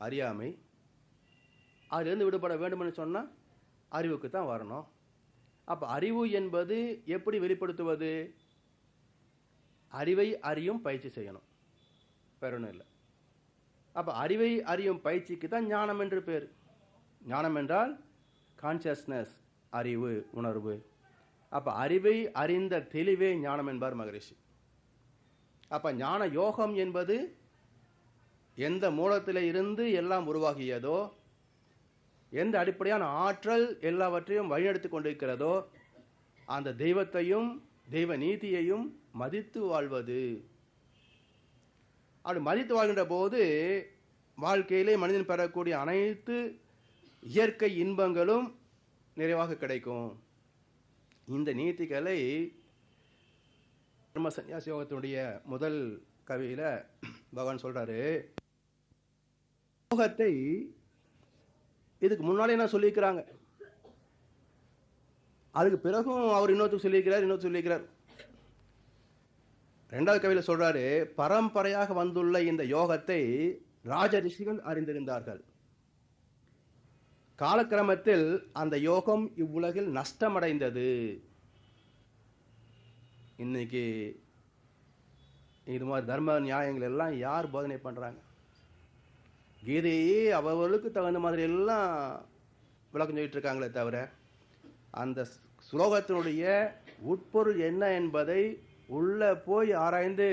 அறியாமை. அதிலிருந்து விடுபட வேண்டும்னு சொன்னால் அறிவுக்கு தான் வரணும். அப்போ அறிவு என்பது எப்படி வெளிப்படுத்துவது? அறிவை அறியும் பயிற்சி செய்யணும், வேற ஒன்றும் இல்லை. அப்போ அறிவை அறியும் பயிற்சிக்கு தான் ஞானம் என்று பேர். ஞானம் என்றால் கான்சியஸ்னஸ், அறிவு, உணர்வு. அப்போ அறிவை அறிந்த தெளிவே ஞானம் என்பார் மகரிஷி. அப்போ ஞான யோகம் என்பது எந்த மூலத்தில் இருந்து எல்லாம் உருவாகியதோ, எந்த அடிப்படையான ஆற்றல் எல்லாவற்றையும் வழிநடத்தி கொண்டிருக்கிறதோ, அந்த தெய்வத்தையும் தெய்வ நீதியையும் மதித்து வாழ்வது. அப்படி மதித்து வாழ்கின்ற போது வாழ்க்கையிலே மனிதன் பெறக்கூடிய அனைத்து இயற்கை இன்பங்களும் நிறைவாக கிடைக்கும். இந்த நீதிகளை பிரம்ம சந்நியாசி யோகத்தினுடைய முதல் கவியில பகவான் சொல்றாரு. யோகத்தை இதுக்கு முன்னாலே என்ன சொல்லியிருக்கிறாங்க, அதுக்கு பிறகும் அவர் இன்னொருத்தருக்கு சொல்லியிருக்கிறார். ரெண்டாவது கவியில சொல்றாரு, பரம்பரையாக வந்துள்ள இந்த யோகத்தை ராஜ ரிஷிகள் அறிந்திருந்தார்கள். காலக்கிரமத்தில் அந்த யோகம் இவ்வுலகில் நஷ்டமடைந்தது. இன்னைக்கு இது மாதிரி தர்ம நியாயங்கள் எல்லாம் யார் போதனை பண்றாங்க? கீதையே அவர்களுக்கு தகுந்த மாதிரி எல்லாம் விளக்கம் சொல்லிட்டு இருக்காங்களே தவிர, அந்த ஸ்லோகத்தினுடைய உட்பொருள் என்ன என்பதை உள்ள போய் ஆராய்ந்து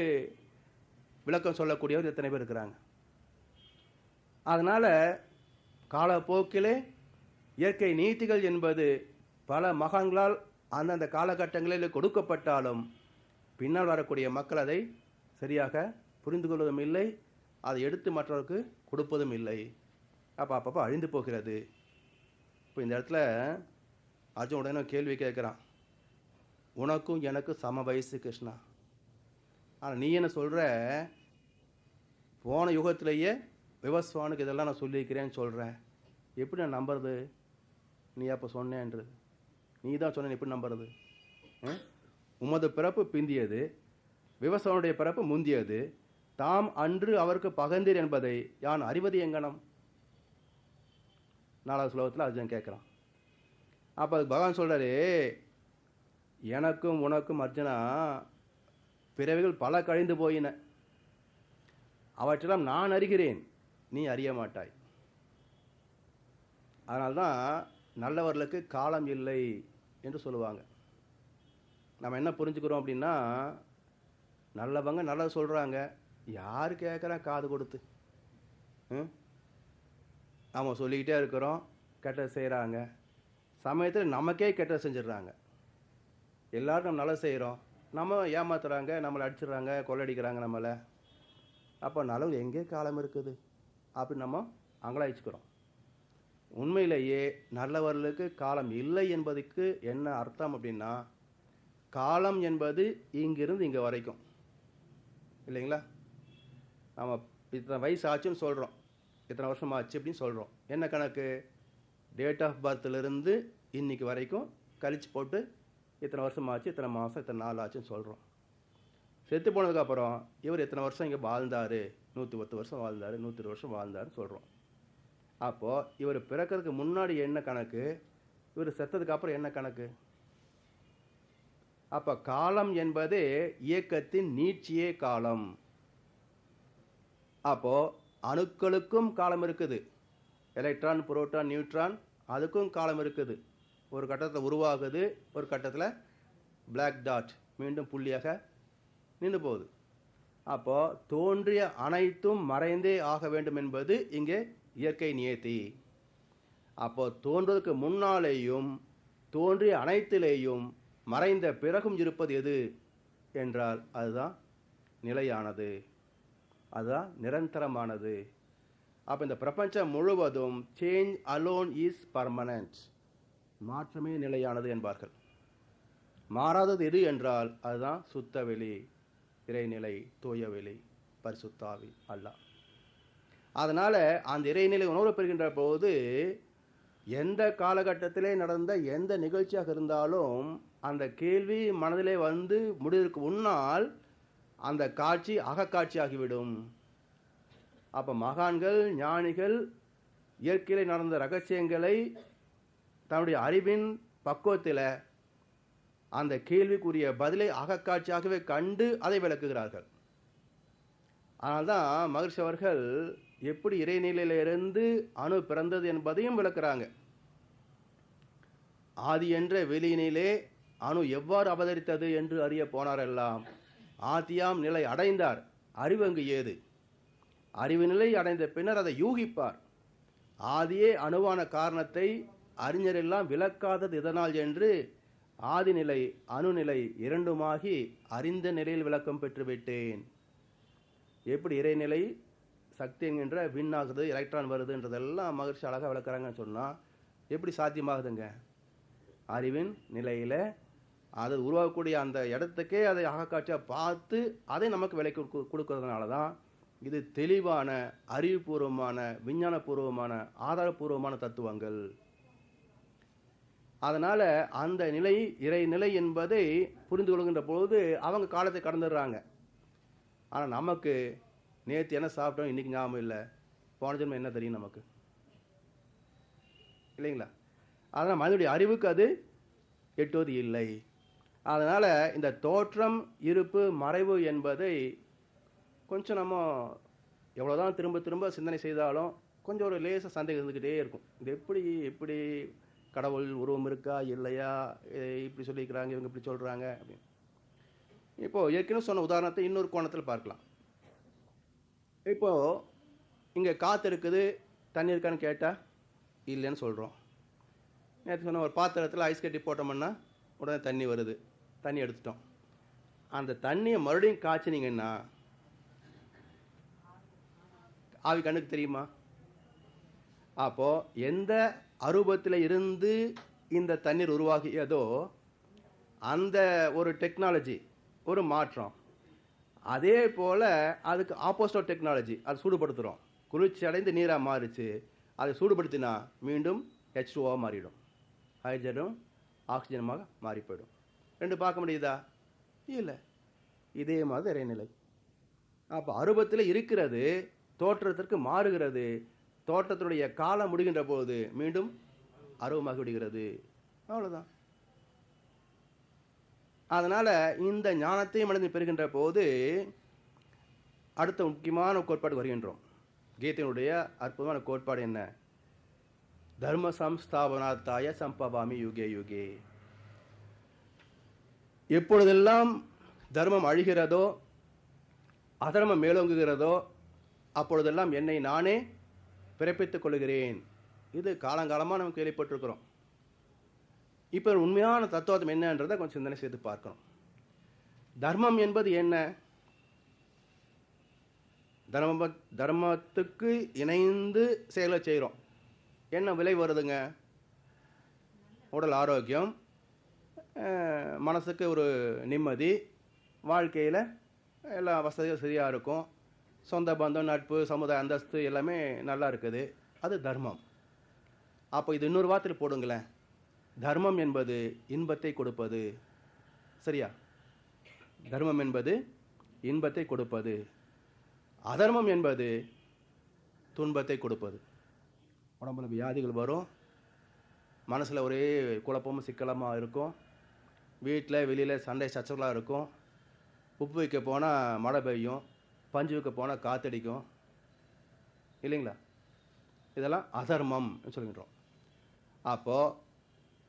விளக்கம் சொல்லக்கூடியவர் எத்தனை பேர் இருக்கிறாங்க? அதனால காலப்போக்கிலே இயற்கை நீதிகள் என்பது பல மகான்களால் அந்தந்த காலகட்டங்களில் கொடுக்கப்பட்டாலும் பின்னால் வரக்கூடிய மக்கள் அதை சரியாக புரிந்து கொள்வதும் இல்லை, அதை எடுத்து மற்றவருக்கு கொடுப்பதும் இல்லை. அப்பப்போ அழிந்து போகிறது. இப்போ இந்த இடத்துல அர்ஜுன் உடனே கேள்வி கேட்குறான், உனக்கும் எனக்கும் சம வயசு கிருஷ்ணா, ஆனால் நீ என்ன சொல்கிற, போன யுகத்திலேயே விவஸ்வானுக்கு இதெல்லாம் நான் சொல்லியிருக்கிறேன்னு சொல்கிறேன், எப்படி நான் நம்புறது? நீ அப்போ சொன்னேன்றது நீ தான் சொன்ன, எப்படி நம்புறது? உமது பிறப்பு பிந்தியது, விவசாயனுடைய பிறப்பு முந்தியது, தாம் அன்று அவருக்கு பகந்தீர் என்பதை யான் அறிவது எங்கனம்? 4வது ஸ்லோகத்தில் அர்ஜுன் கேட்குறான். அப்போ அது பகவான் சொல்கிறாரு, எனக்கும் உனக்கும் அர்ஜுனா பிறவிகள் பல கழிந்து போயின, அவற்றெல்லாம் நான் அறிகிறேன், நீ அறிய மாட்டாய். அதனால்தான் நல்லவர்களுக்கு காலம் இல்லை என்று சொல்லுவாங்க. நம்ம என்ன புரிஞ்சுக்கிறோம் அப்படின்னா, நல்லவங்க நல்லது சொல்கிறாங்க, யார் கேட்குறா காது கொடுத்து? நம்ம சொல்லிக்கிட்டே இருக்கிறோம், கெட்டது செய்கிறாங்க, சமயத்தில் நமக்கே கெட்டது செஞ்சிடுறாங்க. எல்லாரும் நம்ம நல்லது செய்கிறோம், நம்ம ஏமாத்துறாங்க, நம்மளை அடிச்சிடுறாங்க, கொள்ளடிக்கிறாங்க நம்மளை. அப்போ நல்லது எங்கே காலம் இருக்குது அப்படின்னு நம்ம அங்கலாய்ச்சிக்கிறோம். உண்மையிலேயே நல்லவர்களுக்கு காலம் இல்லை என்பதுக்கு என்ன அர்த்தம் அப்படின்னா, காலம் என்பது இங்கிருந்து இங்கே வரைக்கும் இல்லைங்களா? நம்ம இத்தனை வயசு ஆச்சுன்னு சொல்கிறோம், இத்தனை வருஷம் ஆச்சு அப்படின்னு சொல்கிறோம். என்ன கணக்கு? டேட் ஆஃப் பர்த்லேருந்து இன்னைக்கு வரைக்கும் கழிச்சு போட்டு இத்தனை வருஷம் ஆச்சு, இத்தனை மாதம், இத்தனை நாள் ஆச்சுன்னு சொல்கிறோம். செத்து போனதுக்கப்புறம் இவர் எத்தனை வருஷம் இங்கே வாழ்ந்தார், 110 வருஷம் வாழ்ந்தார், 120 வருஷம் வாழ்ந்தாருன்னு சொல்கிறோம். அப்போது இவர் பிறக்கிறதுக்கு முன்னாடி என்ன கணக்கு, இவர் செத்ததுக்கு அப்புறம் என்ன கணக்கு? அப்போ காலம் என்பது இயக்கத்தின் நீட்சியே காலம். அப்போது அணுக்களுக்கும் காலம் இருக்குது, எலக்ட்ரான், புரோட்டான், நியூட்ரான், அதுக்கும் காலம் இருக்குது. ஒரு கட்டத்தில் உருவாகுது, ஒரு கட்டத்தில் பிளாக் டாட் மீண்டும் புள்ளியாக நின்று போகுது. அப்போது தோன்றிய அனைத்தும் மறைந்தே ஆக வேண்டும் என்பது இங்கே இயற்கை நியதி. அப்போ தோன்றுவதற்கு முன்னாலேயும் தோன்றிய அனைத்திலேயும் மறைந்த பிறகும் இருப்பது எது என்றால் அதுதான் நிலையானது, அதுதான் நிரந்தரமானது. அப்போ இந்த பிரபஞ்சம் முழுவதும் சேஞ்ச் அலோன் இஸ் பர்மனன்ட், மாற்றமே நிலையானது என்பார்கள். மாறாதது எது என்றால் அதுதான் சுத்த வெளி, இறைநிலை, தூய வெளி, பரிசுத்தாவி, அல்லாஹ். அதனால் அந்த இறைநிலை உணர்வு பெறுகின்ற போது எந்த காலகட்டத்திலே நடந்த எந்த நிகழ்ச்சியாக இருந்தாலும் அந்த கேள்வி மனதிலே வந்து முடிவதற்கு முன்னால் அந்த காட்சி அகக்காட்சியாகிவிடும். அப்போ மகான்கள் ஞானிகள் இயற்கையில் நடந்த ரகசியங்களை தன்னுடைய அறிவின் பக்குவத்தில் அந்த கேள்விக்குரிய பதிலை அகக்காட்சியாகவே கண்டு அதை விளக்குகிறார்கள். அதனால்தான் மகரிஷி அவர்கள் எப்படி இறைநிலையிலிருந்து அணு பிறந்தது என்பதையும் விளக்குறாங்க. ஆதி என்ற வெளியினிலே அணு எவ்வாறு அவதரித்தது என்று அறிய போனாரெல்லாம் ஆதியாம் நிலை அடைந்தார். அறிவு அங்கு ஏது? அறிவு நிலை அடைந்த பின்னர் அதை யூகிப்பார். ஆதியே அணுவான காரணத்தை அறிஞரெல்லாம் விளக்காதது இதனால் என்று ஆதிநிலை அணுநிலை இரண்டுமாகி அறிந்த நிலையில் விளக்கம் பெற்றுவிட்டேன். எப்படி இறைநிலை சக்தி என்கின்ற விண்ணாகுது, எலக்ட்ரான் வருதுன்றதெல்லாம் மகிழ்ச்சி அழகாக விளக்குறாங்கன்னு சொன்னால் எப்படி சாத்தியமாகுதுங்க? அறிவின் நிலையில் அது உருவாகக்கூடிய அந்த இடத்துக்கே அதை அகக்காட்சியாக பார்த்து அதை நமக்கு விலைக்கு கொடுக்கறதுனால தான் இது தெளிவான அறிவுபூர்வமான விஞ்ஞானபூர்வமான ஆதாரபூர்வமான தத்துவங்கள். அதனால் அந்த நிலை இறைநிலை என்பதை புரிந்து கொள்கின்ற பொழுது அவங்க காலத்தை கடந்துடுறாங்க. ஆனால் நமக்கு நேற்று என்ன சாப்பிட்டோம் இன்றைக்கி ஞாபகம் இல்லை, போன ஜென்மம் என்ன தெரியும் நமக்கு இல்லைங்களா? அதனால் மனிதனுடைய அறிவுக்கு அது எட்டுவது இல்லை. அதனால் இந்த தோற்றம் இருப்பு மறைவு என்பதை கொஞ்சம் நம்ம எவ்வளோதான் திரும்ப திரும்ப சிந்தனை செய்தாலும் கொஞ்சம் ஒரு லேசாக சந்தேகம் இருந்துக்கிட்டே இருக்கும். இது எப்படி கடவுள் உருவம் இருக்கா இல்லையா, இப்படி சொல்லிக்கிறாங்க இவங்க இப்படி சொல்கிறாங்க அப்படின்னு. இப்போது ஏற்கனவே சொன்ன உதாரணத்தை இன்னொரு கோணத்தில் பார்க்கலாம். இப்போது இங்கே காற்று இருக்குது, தண்ணி இருக்கான்னு கேட்டால் இல்லைன்னு சொல்கிறோம். நேற்று சொன்ன ஒரு பாத்திரத்தில் ஐஸ் கட்டி போட்டோம்னா உடனே தண்ணி வருது, தண்ணி எடுத்துட்டோம். அந்த தண்ணியை மறுபடியும் காய்ச்சினீங்கன்னா ஆவி கண்ணுக்கு தெரியுமா? அப்போது எந்த அரூபத்தில் இருந்து இந்த தண்ணீர் உருவாகியதோ அந்த ஒரு டெக்னாலஜி ஒரு மாற்றம், அதே போல் அதுக்கு ஆப்போசிட் டெக்னாலஜி அது சூடுபடுத்துகிறோம். குளிர்ச்சி அடைந்து நீராக மாறிச்சு, அதை சூடுபடுத்தினா மீண்டும் H2O மாறிடும், ஹைட்ரஜனும் ஆக்சிஜனுமாக மாறி போயிடும். ரெண்டு பார்க்க முடியுதா? இல்லை. இதே மாதிரி இறைநிலை. அப்போ அரூபத்தில் இருக்கிறது தோற்றத்திற்கு மாறுகிறது, தோற்றத்தினுடைய காலம் முடிகின்ற போது மீண்டும் அரூபமாகி விடுகிறது. அவ்வளோதான். அதனால் இந்த ஞானத்தை மனிதன் பெறுகின்ற போது அடுத்த முக்கியமான கோட்பாடு வருகின்றோம். கீதையினுடைய அற்புதமான கோட்பாடு என்ன? தர்ம சம்ஸ்தாபனாத்தாய சம்பவாமி யுகே யுகே. எப்பொழுதெல்லாம் தர்மம் அழிகிறதோ அதர்மம் மேலோங்குகிறதோ அப்பொழுதெல்லாம் என்னை நானே பிறப்பித்துக் கொள்கிறேன். இது காலங்காலமாக நம்ம கேள்விப்பட்டிருக்கிறோம். இப்போ உண்மையான தத்துவம் என்னன்றதை கொஞ்சம் சிந்தனை செய்து பார்க்கணும். தர்மம் என்பது என்ன? தர்மத்துக்கு இணைந்து செயலை செய்கிறோம். என்ன விலை வருதுங்க? உடல் ஆரோக்கியம், மனசுக்கு ஒரு நிம்மதி, வாழ்க்கையில் எல்லா வசதியும் சரியாக இருக்கும், சொந்த பந்தம் நட்பு சமுதாய அந்தஸ்து எல்லாமே நல்லா இருக்குது. அது தர்மம். அப்போ இது இன்னொரு வார்த்தையில் போடுங்களேன். தர்மம் என்பது இன்பத்தை கொடுப்பது. சரியா? தர்மம் என்பது இன்பத்தை கொடுப்பது, அதர்மம் என்பது துன்பத்தை கொடுப்பது. உடம்புல வியாதிகள் வரும், மனசில் ஒரே குழப்பமும் சிக்கலமாக இருக்கும், வீட்டில் வெளியில் சண்டை சச்சரவாக இருக்கும், உப்பு வைக்க போனால் மழை பெய்யும், பஞ்சு வைக்க போனால் காற்றடிக்கும், இல்லைங்களா? இதெல்லாம் அதர்மம் சொல்கின்றோம். அப்போது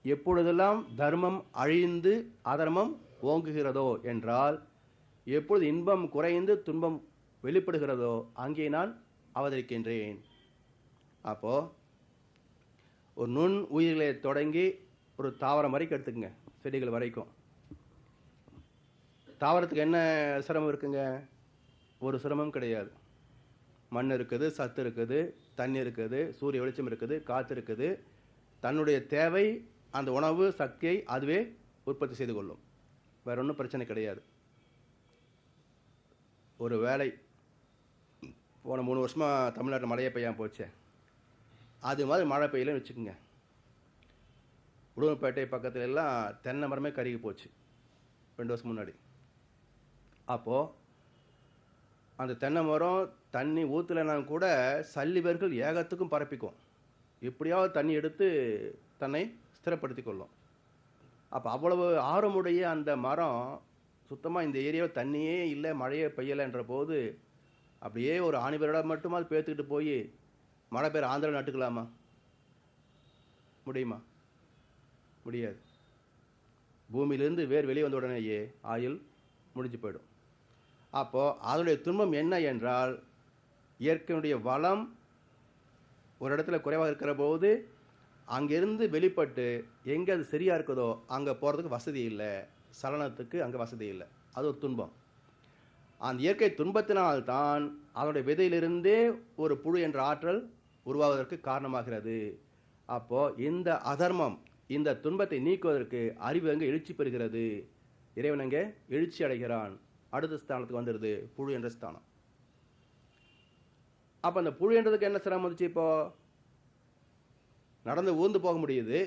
எப்பொழுதெல்லாம் தர்மம் அழிந்து அதர்மம் ஓங்குகிறதோ என்றால், எப்பொழுது இன்பம் குறைந்து துன்பம் வெளிப்படுகிறதோ அங்கே நான் அவதரிக்கின்றேன். அப்போது ஒரு நுண் உயிர்களை தொடங்கி ஒரு தாவரம் வரைக்கும் எடுத்துக்கங்க, செடிகள் வரைக்கும். தாவரத்துக்கு என்ன சிரமம் இருக்குங்க? ஒரு சிரமம் கிடையாது. மண் இருக்குது, சத்து இருக்குது, தண்ணி இருக்குது, சூரிய வெளிச்சம் இருக்குது, காற்று இருக்குது. தன்னுடைய தேவை அந்த உணவு சக்தியை அதுவே உற்பத்தி செய்து கொள்ளும். வேற ஒன்றும் பிரச்சனை கிடையாது. ஒரு வேலை போன 3 வருஷமாக தமிழ்நாட்டில் மழையே பெய்யாமல் போச்சே, அது மாதிரி மழை பெய்யலன்னு வச்சுக்கோங்க. உடுமல்பேட்டை பக்கத்துல எல்லாம் தென்னை மரமே கருகி போச்சு 2 வருஷம் முன்னாடி. அப்போது அந்த தென்னை மரம் தண்ணி ஊற்றலைனா கூட சல்லி வேர்கள் ஏகத்துக்கும் பரப்பிக்கும். எப்படியாவது தண்ணி எடுத்து தன்னை ஸ்திரப்படுத்தி கொள்ளும். அப்போ அவ்வளவு ஆழமுடைய அந்த மரம் சுத்தமாக இந்த ஏரியாவில் தண்ணியே இல்லை, மழையே பெய்யலைன்ற போது அப்படியே ஒரு ஆணிவரோட மட்டுமாவது பேத்துக்கிட்டு போய் மழை பெய்கிற ஆந்திரா நட்டுக்கலாமா? முடியுமா? முடியாது. பூமியிலிருந்து வேர் வெளியே வந்த உடனேயே ஆயுள் முடிஞ்சு போயிடும். அப்போது அதனுடைய துன்பம் என்ன என்றால், இயற்கையினுடைய வளம் ஒரு இடத்துல குறைவாக இருக்கிற போது அங்கேருந்து வெளிப்பட்டு எங்கே அது சரியாக இருக்குதோ அங்கே போகிறதுக்கு வசதி இல்லை, சலனத்துக்கு அங்கே வசதி இல்லை. அது ஒரு துன்பம். அந்த இயற்கை துன்பத்தினால்தான் அதனுடைய விதையிலிருந்தே ஒரு புழு என்ற ஆற்றல் உருவாவதற்கு காரணமாகிறது. அப்போது இந்த அதர்மம், இந்த துன்பத்தை நீக்குவதற்கு அறிவு அங்கே எழுச்சி பெறுகிறது. இறைவன் அங்கே எழுச்சி அடைகிறான். அடுத்த ஸ்தானத்துக்கு வந்துடுது புழு என்ற ஸ்தானம். அப்போ அந்த புழு என்றதுக்கு என்ன சிரமம் வந்துச்சு? இப்போ நடந்து ஊர்ந்து போக முடியுது,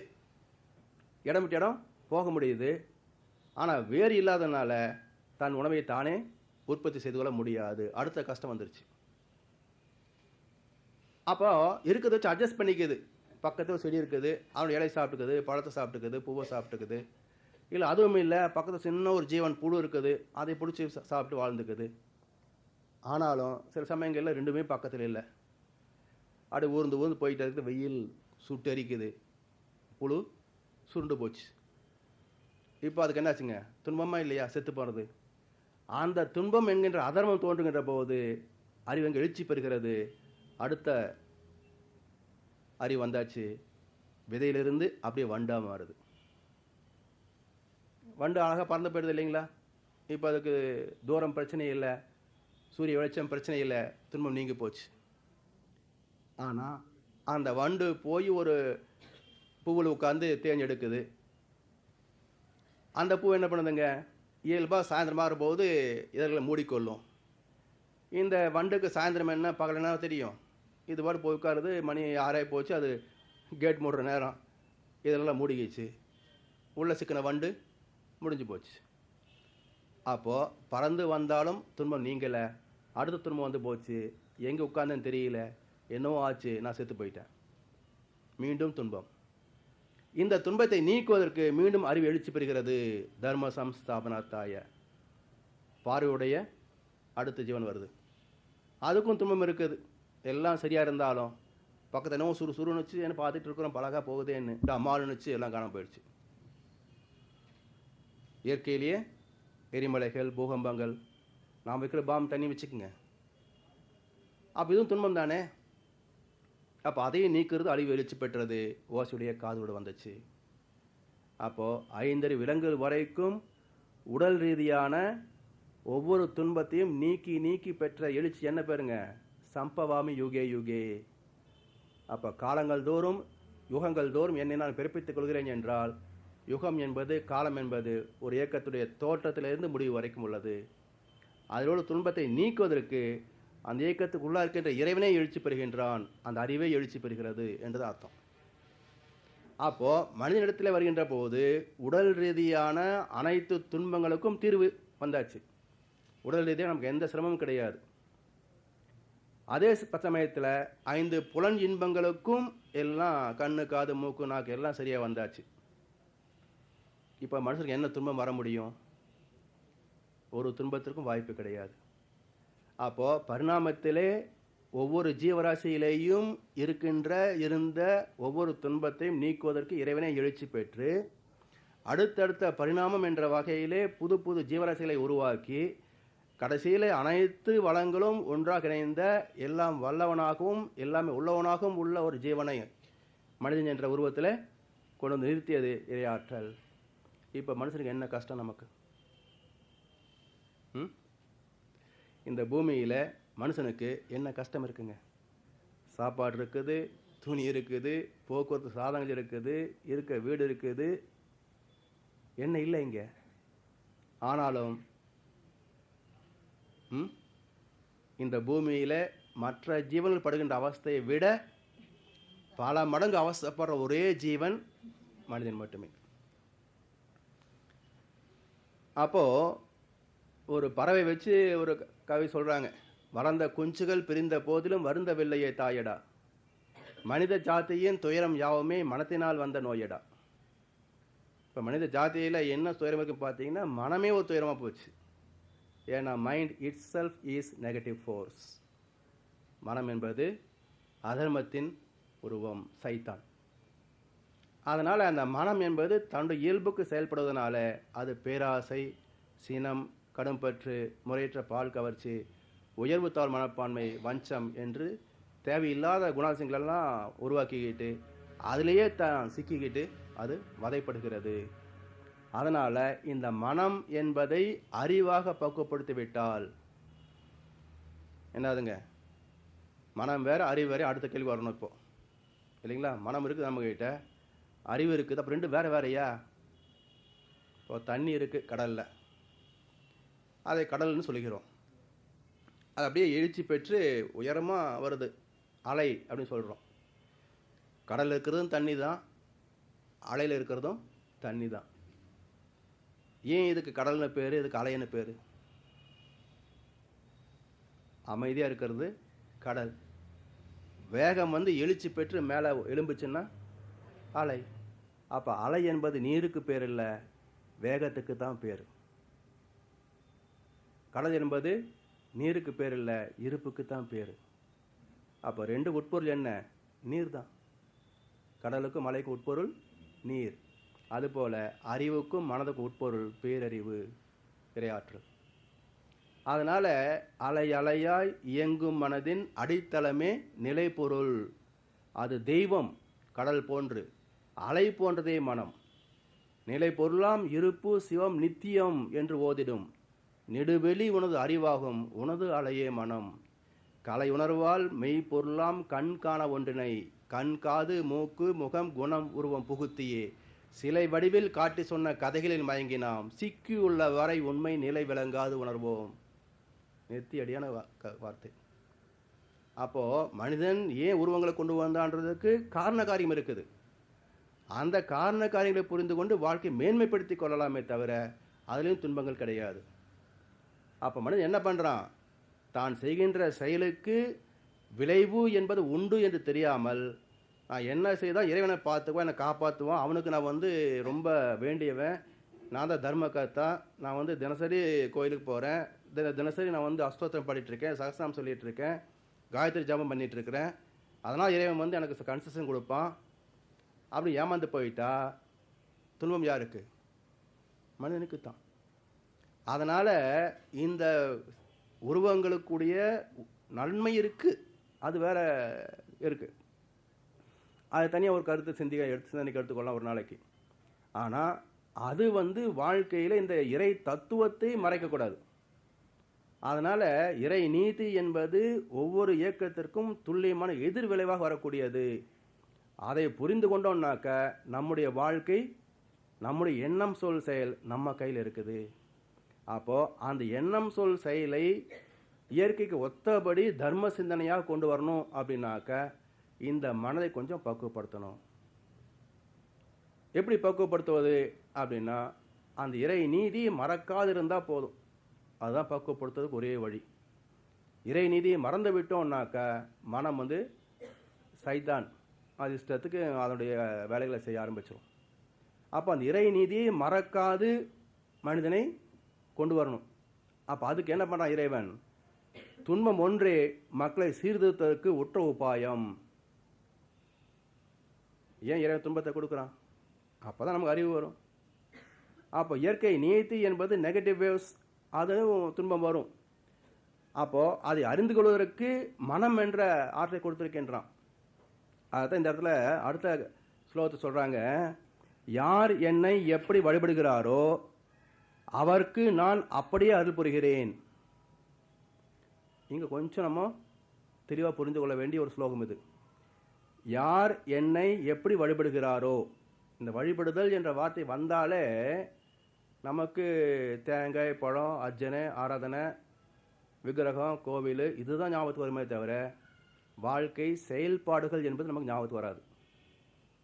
இடம் விட்டு இடம் போக முடியுது. ஆனால் வேறு இல்லாதனால தன் உணவை தானே உற்பத்தி செய்து கொள்ள முடியாது. அடுத்த கஷ்டம் வந்துருச்சு. அப்போ இருக்கிறத வச்சு அட்ஜஸ்ட் பண்ணிக்குது. பக்கத்தில் செடி இருக்குது, அவனோட இலை சாப்பிட்டுக்குது, பழத்தை சாப்பிட்டுக்குது, பூவை சாப்பிட்டுக்குது. இல்லை அதுவும் இல்லை, பக்கத்தில் சின்ன ஒரு ஜீவன் புழு இருக்குது, அதை பிடிச்சி சாப்பிட்டு வாழ்ந்துக்குது. ஆனாலும் சில சமயங்களில் ரெண்டுமே பக்கத்தில் இல்லை. அப்படி ஊர்ந்து ஊர்ந்து போயிட்டு இருக்குது. வெயில் சுட்டு அரிக்குது, புழு சுருண்டு போச்சு. இப்போ அதுக்கு என்னாச்சுங்க? துன்பமாக இல்லையா செத்து போகிறது? அந்த துன்பம் என்கின்ற அதர்மம் தோன்றுகின்ற போது அறிவு அங்கே எழுச்சி பெறுகிறது. அடுத்த அறிவு வந்தாச்சு. விதையிலிருந்து அப்படியே வண்டாக மாறுது. வண்டு அழகாக பறந்து போயிடுது இல்லைங்களா? இப்போ அதுக்கு தூரம் பிரச்சனை இல்லை, சூரிய வெளிச்சம் பிரச்சனை இல்லை, துன்பம் நீங்கி போச்சு. ஆனால் அந்த வண்டு போய் ஒரு பூவில் உட்காந்து தேஞ்செடுக்குது. அந்த பூ என்ன பண்ணுதுங்க? இயல்பாக சாயந்தரம் மாறும்போது இதழ்களை மூடிக்கொள்ளும். இந்த வண்டுக்கு சாயந்தரம் என்ன பகல் என்ன தெரியும்? இது பாட்டு போய் உட்காருது. மணி 6 போச்சு, அது கேட் மூடுற நேரம். இதெல்லாம் மூடிக்கிச்சு. உள்ளே சிக்கின வண்டு முடிஞ்சு போச்சு. அப்போது பறந்து வந்தாலும் துன்பம் நீங்கலை, அடுத்த துன்பம் வந்து போச்சு. எங்கே உட்கார்ந்தேன்னு தெரியல, என்னவோ ஆச்சு, நான் செத்து போயிட்டேன். மீண்டும் துன்பம். இந்த துன்பத்தை நீக்குவதற்கு மீண்டும் அறிவு எழுச்சி பெறுகிறது. தர்ம சம்ஸ்தாபனாத்தாய, பார்வையுடைய அடுத்த ஜீவன் வருது. அதுக்கும் துன்பம் இருக்குது. எல்லாம் சரியாக இருந்தாலும் பக்கத்தில் என்னவோ சுறுன்னு வச்சு என்ன பார்த்துட்டு இருக்கிறோம், பழகாக போகுதேன்னு அம்மாளுன்னு வச்சு எல்லாம் காணாமல் போயிடுச்சு. இயற்கையிலேயே எரிமலைகள், பூகம்பங்கள், நாம் வைக்கிற பாம் தண்ணி வச்சுக்கோங்க. அப்போ இதுவும் துன்பம் தானே. அப்போ அதையும் நீக்கிறது அறிவு எழுச்சி பெற்றது. ஓசையுடைய காதோடு வந்துச்சு. அப்போது 5 விலங்குகள் வரைக்கும் உடல் ரீதியான ஒவ்வொரு துன்பத்தையும் நீக்கி நீக்கி பெற்ற எழுச்சி என்ன பேருங்க? சம்பவாமி யுகே யுகே. அப்போ காலங்கள் தோறும் யுகங்கள் தோறும் என்னை நான் பிறப்பித்துக் கொள்கிறேன் என்றால், யுகம் என்பது, காலம் என்பது ஒரு இயக்கத்துடைய தோற்றத்திலிருந்து முடிவு வரைக்கும் உள்ளது. அதோடு துன்பத்தை நீக்குவதற்கு அந்த இயக்கத்துக்குள்ளே இருக்கின்ற இறைவனே எழுச்சி பெறுகின்றான், அந்த அறிவே எழுச்சி பெறுகிறது என்றது அர்த்தம். அப்போது மனிதனிடத்தில் வருகின்ற போது உடல் ரீதியான அனைத்து துன்பங்களுக்கும் தீர்வு வந்தாச்சு. உடல் ரீதியாக நமக்கு எந்த சிரமமும் கிடையாது. அதே சமயத்தில் 5 புலன் இன்பங்களுக்கும் எல்லாம் கண்ணு, காது, மூக்கு, நாக்கு எல்லாம் சரியாக வந்தாச்சு. இப்போ மனுஷனுக்கு என்ன துன்பம் வர முடியும்? ஒரு துன்பத்திற்கும் வாய்ப்பு கிடையாது. அப்போது பரிணாமத்திலே ஒவ்வொரு ஜீவராசியிலேயும் இருந்த ஒவ்வொரு துன்பத்தையும் நீக்குவதற்கு இறைவனை எழுச்சி பெற்று அடுத்தடுத்த பரிணாமம் என்ற வகையிலே புது புது ஜீவராசிகளை உருவாக்கி கடைசியில் அனைத்து வளங்களும் ஒன்றாக இணைந்த எல்லாம் வல்லவனாகவும் எல்லாமே உள்ளவனாகவும் உள்ள ஒரு ஜீவனை மனிதன் என்ற உருவத்தில் கொண்டு வந்து நிறுத்தியது இறையாற்றல். இப்போ மனுஷனுக்கு என்ன கஷ்டம் நமக்கு? இந்த பூமியில் மனுஷனுக்கு என்ன கஷ்டம் இருக்குங்க? சாப்பாடு இருக்குது, துணி இருக்குது, போக்குவரத்து சாதனங்கள் இருக்குது, இருக்க வீடு இருக்குது, என்ன இல்லை இங்கே? ஆனாலும் இந்த பூமியில் மற்ற ஜீவன்கள் படுகின்ற அவஸ்தையை விட பல மடங்கு அவஸ்தைப்படுற ஒரே ஜீவன் மனிதன் மட்டுமே. அப்போது ஒரு பறவை வச்சு ஒரு கவி சொல்கிறாங்க, வளர்ந்த குஞ்சுகள் பிரிந்த போதிலும் வருந்தவில்லையே தாயடா. மனித ஜாதியின் துயரம் யாவுமே மனத்தினால் வந்த நோயடா. இப்போ மனித ஜாதியில் என்ன துயரம் இருக்குன்னு பார்த்தீங்கன்னா மனமே ஒரு துயரமாக போச்சு. ஏன்னா mind it self is negative force. மனம் என்பது அதர்மத்தின் உருவம், சைத்தான். அதனால் அந்த மனம் என்பது தன்னுடைய இயல்புக்கு செயல்படுவதனால அது பேராசை, சினம், கடும்பற்று, முறையற்ற பால் கவர்ச்சி, உயர்வு தாழ் மனப்பான்மை, வஞ்சம் என்று தேவையில்லாத குணாதிசயங்களெல்லாம் உருவாக்கிக்கிட்டு அதிலேயே தான் சிக்கிக்கிட்டு அது வதைப்படுகிறது. அதனால் இந்த மனம் என்பதை அறிவாக பக்குவப்படுத்தி விட்டால் என்னதுங்க, மனம் வேறு அறிவு வேறு. அடுத்த கேள்வி வரணும் இப்போ, இல்லைங்களா? மனம் இருக்குது நம்மக்கிட்ட, அறிவு இருக்குது, அப்போ ரெண்டு வேறு வேறையா? இப்போ தண்ணி இருக்குது கடலில், அதை கடல்னு சொல்லிக்கிறோம். அது அப்படியே எழுச்சி பெற்று உயரமாக வருது, அலை அப்படின்னு சொல்கிறோம். கடலில் இருக்கிறதும் தண்ணி தான், அலையில் இருக்கிறதும் தண்ணி தான். ஏன் இதுக்கு கடல்னு பேர், இதுக்கு அலைன்னு பேர்? அமைதியாக இருக்கிறது கடல், வேகம் வந்து எழுச்சி பெற்று மேலே எழும்புச்சுன்னா அலை. அப்போ அலை என்பது நீருக்கு பேர் இல்லை, வேகத்துக்கு தான் பேர். கடல் என்பது நீருக்கு பேர் இல்லை, இருப்புக்கு தான் பேர். அப்போ ரெண்டு உட்பொருள் என்ன? நீர் தான். கடலுக்கும் மலைக்கும் உட்பொருள் நீர். அதுபோல் அறிவுக்கும் மனதுக்கும் உட்பொருள் பேரறிவு, இறையாற்றல். அதனால் அலை அலையாய் இயங்கும் மனதின் அடித்தளமே நிலைப்பொருள். அது தெய்வம் கடல் போன்று, அலை போன்றதே மனம். நிலைப்பொருளாம் இருப்பு சிவம் நித்தியம் என்று ஓதிடும். நெடுவெளி உனது அறிவாகும், உனது அலையே மனம். கலை உணர்வால் மெய்ப்பொருளாம் கண் காண ஒன்றினை, கண் காது மூக்கு முகம் குணம் உருவம் புகுத்தியே சிலை வடிவில் காட்டி சொன்ன கதைகளில் மயங்கினாம், சிக்கியுள்ள வரை உண்மை நிலை விளங்காது உணர்வோம். நெத்தியடியான வார்த்தை. அப்போ மனிதன் ஏன் உருவங்களை கொண்டு வந்தான்றதுக்கு காரண காரியம் இருக்குது. அந்த காரண காரியங்களை புரிந்து கொண்டு வாழ்க்கை மேன்மைப்படுத்தி கொள்ளலாமே தவிர அதுலேயும் துன்பங்கள் கிடையாது. அப்போ மனிதன் என்ன பண்ணுறான்? தான் செய்கின்ற செயலுக்கு விளைவு என்பது உண்டு என்று தெரியாமல், நான் என்ன செய்தால் இறைவனை பார்த்துக்குவான், என்னை காப்பாற்றுவான், அவனுக்கு நான் வந்து ரொம்ப வேண்டியவன், நான் தான் தர்மகர்த்தா, நான் வந்து தினசரி கோயிலுக்கு போகிறேன், தினசரி நான் வந்து அஸ்தோத்திரம் பாடிட்டுருக்கேன், சகஸ்ரநாமம் சொல்லிகிட்ருக்கேன், காயத்ரி ஜபம் பண்ணிகிட்ருக்கிறேன், அதனால் இறைவன் வந்து எனக்கு கன்செஷன் கொடுப்பான் அப்படி ஏமாந்து போயிட்டா துன்பம் யாருக்கு? மனிதனுக்கு தான். அதனால் இந்த உருவங்களுக்குடைய நன்மை இருக்குது, அது வேற இருக்குது. அது தனியாக ஒரு கருத்து சிந்தனைக்கு எடுத்துக்கொள்ளலாம் ஒரு நாளைக்கு. ஆனால் அது வந்து வாழ்க்கையில் இந்த இறை தத்துவத்தை மறைக்கக்கூடாது. அதனால் இறை நீதி என்பது ஒவ்வொரு இயக்கத்திற்கும் துல்லியமான எதிர் விளைவாக வரக்கூடியது. அதை புரிந்து கொண்டோம்னாக்க நம்முடைய வாழ்க்கை, நம்முடைய எண்ணம் சொல் செயல் நம்ம கையில் இருக்குது. அப்போது அந்த எண்ணம் சொல் செயலை இயற்கைக்கு ஒத்தபடி தர்ம சிந்தனையாக கொண்டு வரணும் அப்படின்னாக்க இந்த மனதை கொஞ்சம் பக்குவப்படுத்தணும். எப்படி பக்குவப்படுத்துவது அப்படின்னா, அந்த இறை நீதி மறக்காது இருந்தால் போதும். அதுதான் பக்குவப்படுத்துறதுக்கு ஒரே வழி. இறை நீதியை மறந்து விட்டோம்னாக்க மனம் வந்து சைத்தான் அது இஷ்டத்துக்கு அதனுடைய வேலைகளை செய்ய ஆரம்பிச்சிடும். அப்போ அந்த இறை நீதியை மறக்காது மனிதனை கொண்டு வரணும். அப்போ அதுக்கு என்ன பண்ணுறான் இறைவன்? துன்பம் ஒன்றே மக்களை சீர்திருத்தத்துக்கு உற்ற உபாயம். ஏன் இறைவன் துன்பத்தை கொடுக்குறான்? அப்போ தான் நமக்கு அறிவு வரும். அப்போ இயற்கை நீதி என்பது நெகட்டிவ் வேவ்ஸ், அதுவும் துன்பம் வரும். அப்போது அதை அறிந்து கொள்வதற்கு மனம் என்ற ஆற்றலை கொடுத்துருக்கின்றான். அதுதான் இந்த இடத்துல அடுத்த ஸ்லோகத்தை சொல்கிறாங்க, யார் என்னை எப்படி வழிபடுகிறாரோ அவருக்கு நான் அப்படியே அருள் புரிகிறேன். இங்கே கொஞ்சம் நம்ம தெளிவாக புரிந்து கொள்ள வேண்டிய ஒரு ஸ்லோகம் இது. யார் என்னை எப்படி வழிபடுகிறாரோ, இந்த வழிபடுதல் என்ற வார்த்தை வந்தாலே நமக்கு தேங்காய் பழம் அர்ச்சனை ஆராதனை விக்கிரகம் கோவில் இதுதான் ஞாபகத்துக்கு வருமே தவிர வாழ்க்கை செயல்பாடுகள் என்பது நமக்கு ஞாபகத்துக்கு வராது.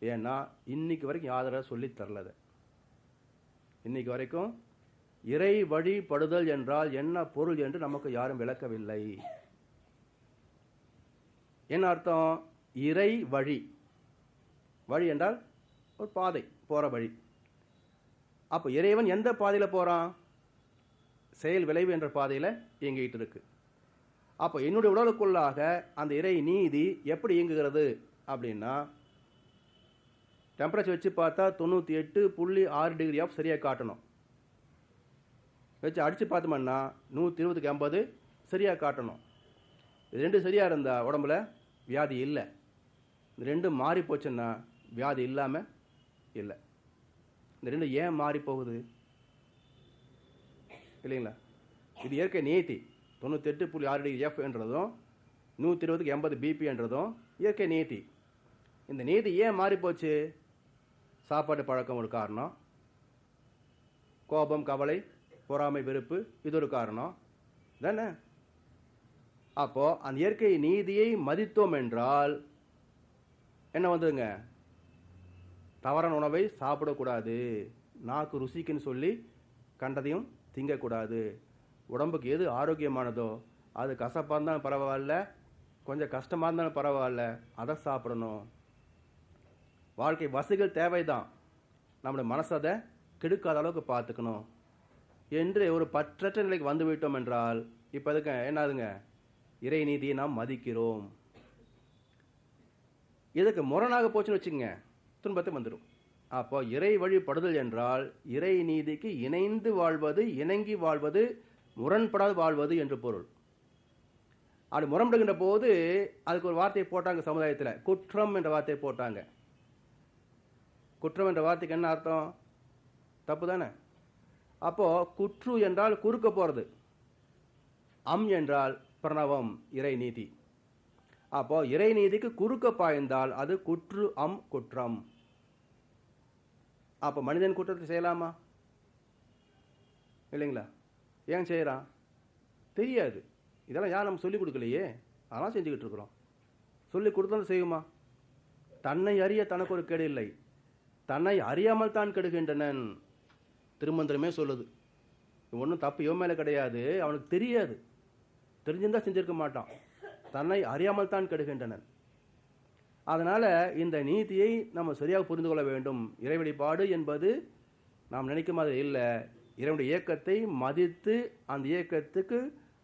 ஏன்னா இன்னைக்கு வரைக்கும் யாரும் சொல்லி தரலது. இன்னைக்கு வரைக்கும் இறை வழிபடுதல் என்றால் என்ன பொருள் என்று நமக்கு யாரும் விளக்கவில்லை. என்ன அர்த்தம்? இறை வழி. வழி என்றால் ஒரு பாதை, போகிற வழி. அப்போ இறைவன் எந்த பாதையில் போகிறான்? செயல் விளைவு என்ற பாதையில் இயங்கிட்டு இருக்கு. அப்போ என்னுடைய உடலுக்குள்ளாக அந்த இறை நீதி எப்படி இயங்குகிறது அப்படின்னா, டெம்பரேச்சர் வச்சு பார்த்தா 98.6 டிகிரி ஆஃப் சரியாக காட்டணும். வச்சு அடித்து பார்த்தோம்னா 120க்கு 80 சரியாக காட்டணும். இது ரெண்டும் சரியாக இருந்தால் உடம்புல வியாதி இல்லை. இந்த ரெண்டும் மாறி போச்சுன்னா வியாதி இல்லாமல் இல்லை. இந்த ரெண்டும் ஏன் மாறி போகுது இல்லைங்களா? இது இயற்கை நியதி. 98.6 டிகிரி எஃப் என்றதும் 120க்கு 80 பிபி என்றதும் இயற்கை நியதி. இந்த நியதி ஏன் மாறி போச்சு? சாப்பாட்டு பழக்கம் ஒரு காரணம், கோபம், கவலை, பொறாமை, வெறுப்பு இது ஒரு காரணம் தானே. அப்போ அந்த இயற்கை நீதியை மதித்தோம் என்றால் என்ன வந்ததுங்க? தவறான உணவை சாப்பிடக்கூடாது, நாக்கு ருசிக்குன்னு சொல்லி கண்டதையும் திங்கக்கூடாது. உடம்புக்கு எது ஆரோக்கியமானதோ அது கசப்பாக இருந்தாலும் பரவாயில்ல, கொஞ்சம் கஷ்டமாக இருந்தாலும் பரவாயில்ல, அதை சாப்பிடணும். வாழ்க்கை வசதிகள் தேவைதான், நம்முடைய மனசை அதை கெடுக்காத அளவுக்கு பார்த்துக்கணும் என்று ஒரு பற்றற்ற நிலைக்கு வந்து விட்டோம் என்றால் இப்போ அதுக்கு என்னதுங்க? இறை நீதியை நாம் மதிக்கிறோம். இதுக்கு முரணாக போச்சுன்னு வச்சுங்க, துன்பத்தை வந்துடும். அப்போ இறை வழிபடுதல் என்றால் இறை நீதிக்கு இணைந்து வாழ்வது, இணங்கி வாழ்வது, முரண்படாது வாழ்வது என்று பொருள். அப்படி முரண்படுகின்ற போது அதுக்கு ஒரு வார்த்தையை போட்டாங்க சமுதாயத்தில், குற்றம் என்ற வார்த்தையை போட்டாங்க. குற்றம் என்ற வார்த்தைக்கு என்ன அர்த்தம்? தப்பு தானே. அப்போ குற்று என்றால் குறுக்க போகிறது, அம் என்றால் பிரணவம், இறை நீதி. அப்போ இறை நீதிக்கு குறுக்க பாய்ந்தால் அது குற்று, அம், குற்றம். அப்போ மனிதன் குற்றத்தை செய்யலாமா? இல்லைங்களா? ஏன் செய்கிறான்? தெரியாது. இதெல்லாம் யார் நம்ம சொல்லிக் கொடுக்கலையே, அதெல்லாம் செஞ்சுக்கிட்டு இருக்கிறோம். சொல்லிக் கொடுத்தாலும் செய்யுமா? தன்னை அறிய தனக்கு ஒரு கேடு இல்லை, தன்னை அறியாமல் தான் கெடுகின்றனன். திருமந்திரமே சொல்லுது. ஒன்றும் தப்பு இவன் மேலே கிடையாது, அவனுக்கு தெரியாது, தெரிஞ்சிருந்தா செஞ்சிருக்க மாட்டான். தன்னை அறியாமல் தான் கெடுகின்றனன். அதனால் இந்த நீதியை நம்ம சரியாக புரிந்து கொள்ள வேண்டும். இறை வழிபாடு என்பது நாம் நினைக்கும் மாதிரி இல்லை. இறைவனுடைய இயக்கத்தை மதித்து அந்த இயக்கத்துக்கு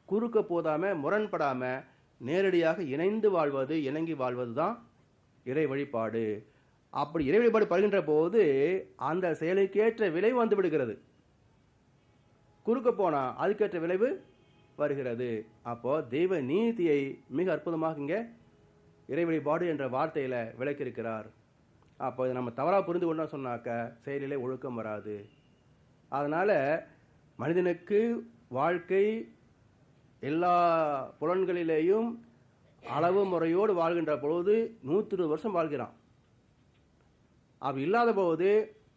குறுக்க போதாமல், முரண்படாமல் நேரடியாக இணைந்து வாழ்வது, இணங்கி வாழ்வது தான் இறை வழிபாடு. அப்படி இறை வழிபாடு படுகின்ற போது அந்த செயலுக்கேற்ற விளைவு வந்து விடுகிறது. குறுக்க போனால் அதுக்கேற்ற விளைவு வருகிறது. அப்போ தெய்வ நீதியை மிக அற்புதமாக இங்கே இறை வழிபாடு என்ற வார்த்தையில் விளக்கியிருக்கிறார். அப்போ இதை நம்ம தவறாக புரிந்து கொண்டோம் சொன்னாக்க செயலிலே ஒழுக்கம் வராது. அதனால் மனிதனுக்கு வாழ்க்கை எல்லா புலன்களிலேயும் அளவு முறையோடு வாழ்கின்ற பொழுது 120 வருஷம் வாழ்கிறான். அப்படி இல்லாத போது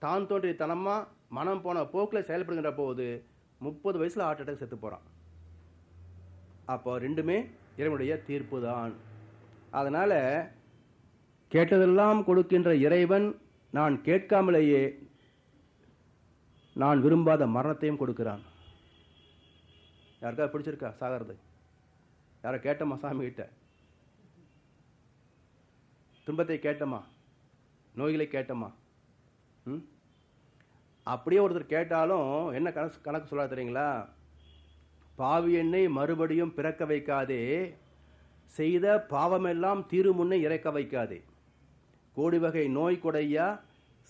தான் தோன்றிய தனமாக மனம் போன போக்கில் செயல்படுகின்ற போது 30 வயசில் ஹார்ட் அட்டாக் செத்து போகிறான். அப்போ ரெண்டுமே இறைவனுடைய தீர்ப்பு தான். அதனால் கேட்டதெல்லாம் கொடுக்கின்ற இறைவன் நான் கேட்காமலேயே நான் விரும்பாத மரணத்தையும் கொடுக்கிறான். யாருக்கா பிடிச்சிருக்கா சாகிறது? யாரை கேட்டோமா? சாமி கிட்ட துன்பத்தை கேட்டோமா? நோய்களை கேட்டோமா? அப்படியே ஒருத்தர் கேட்டாலும் என்ன கணக்கு சொல்ல தெரியுங்களா? பாவி என்னை மறுபடியும் பிறக்க வைக்காதே, செய்த பாவமெல்லாம் தீருமுன்னை இறக்க வைக்காதே, கோடி வகை நோய் கொடையா,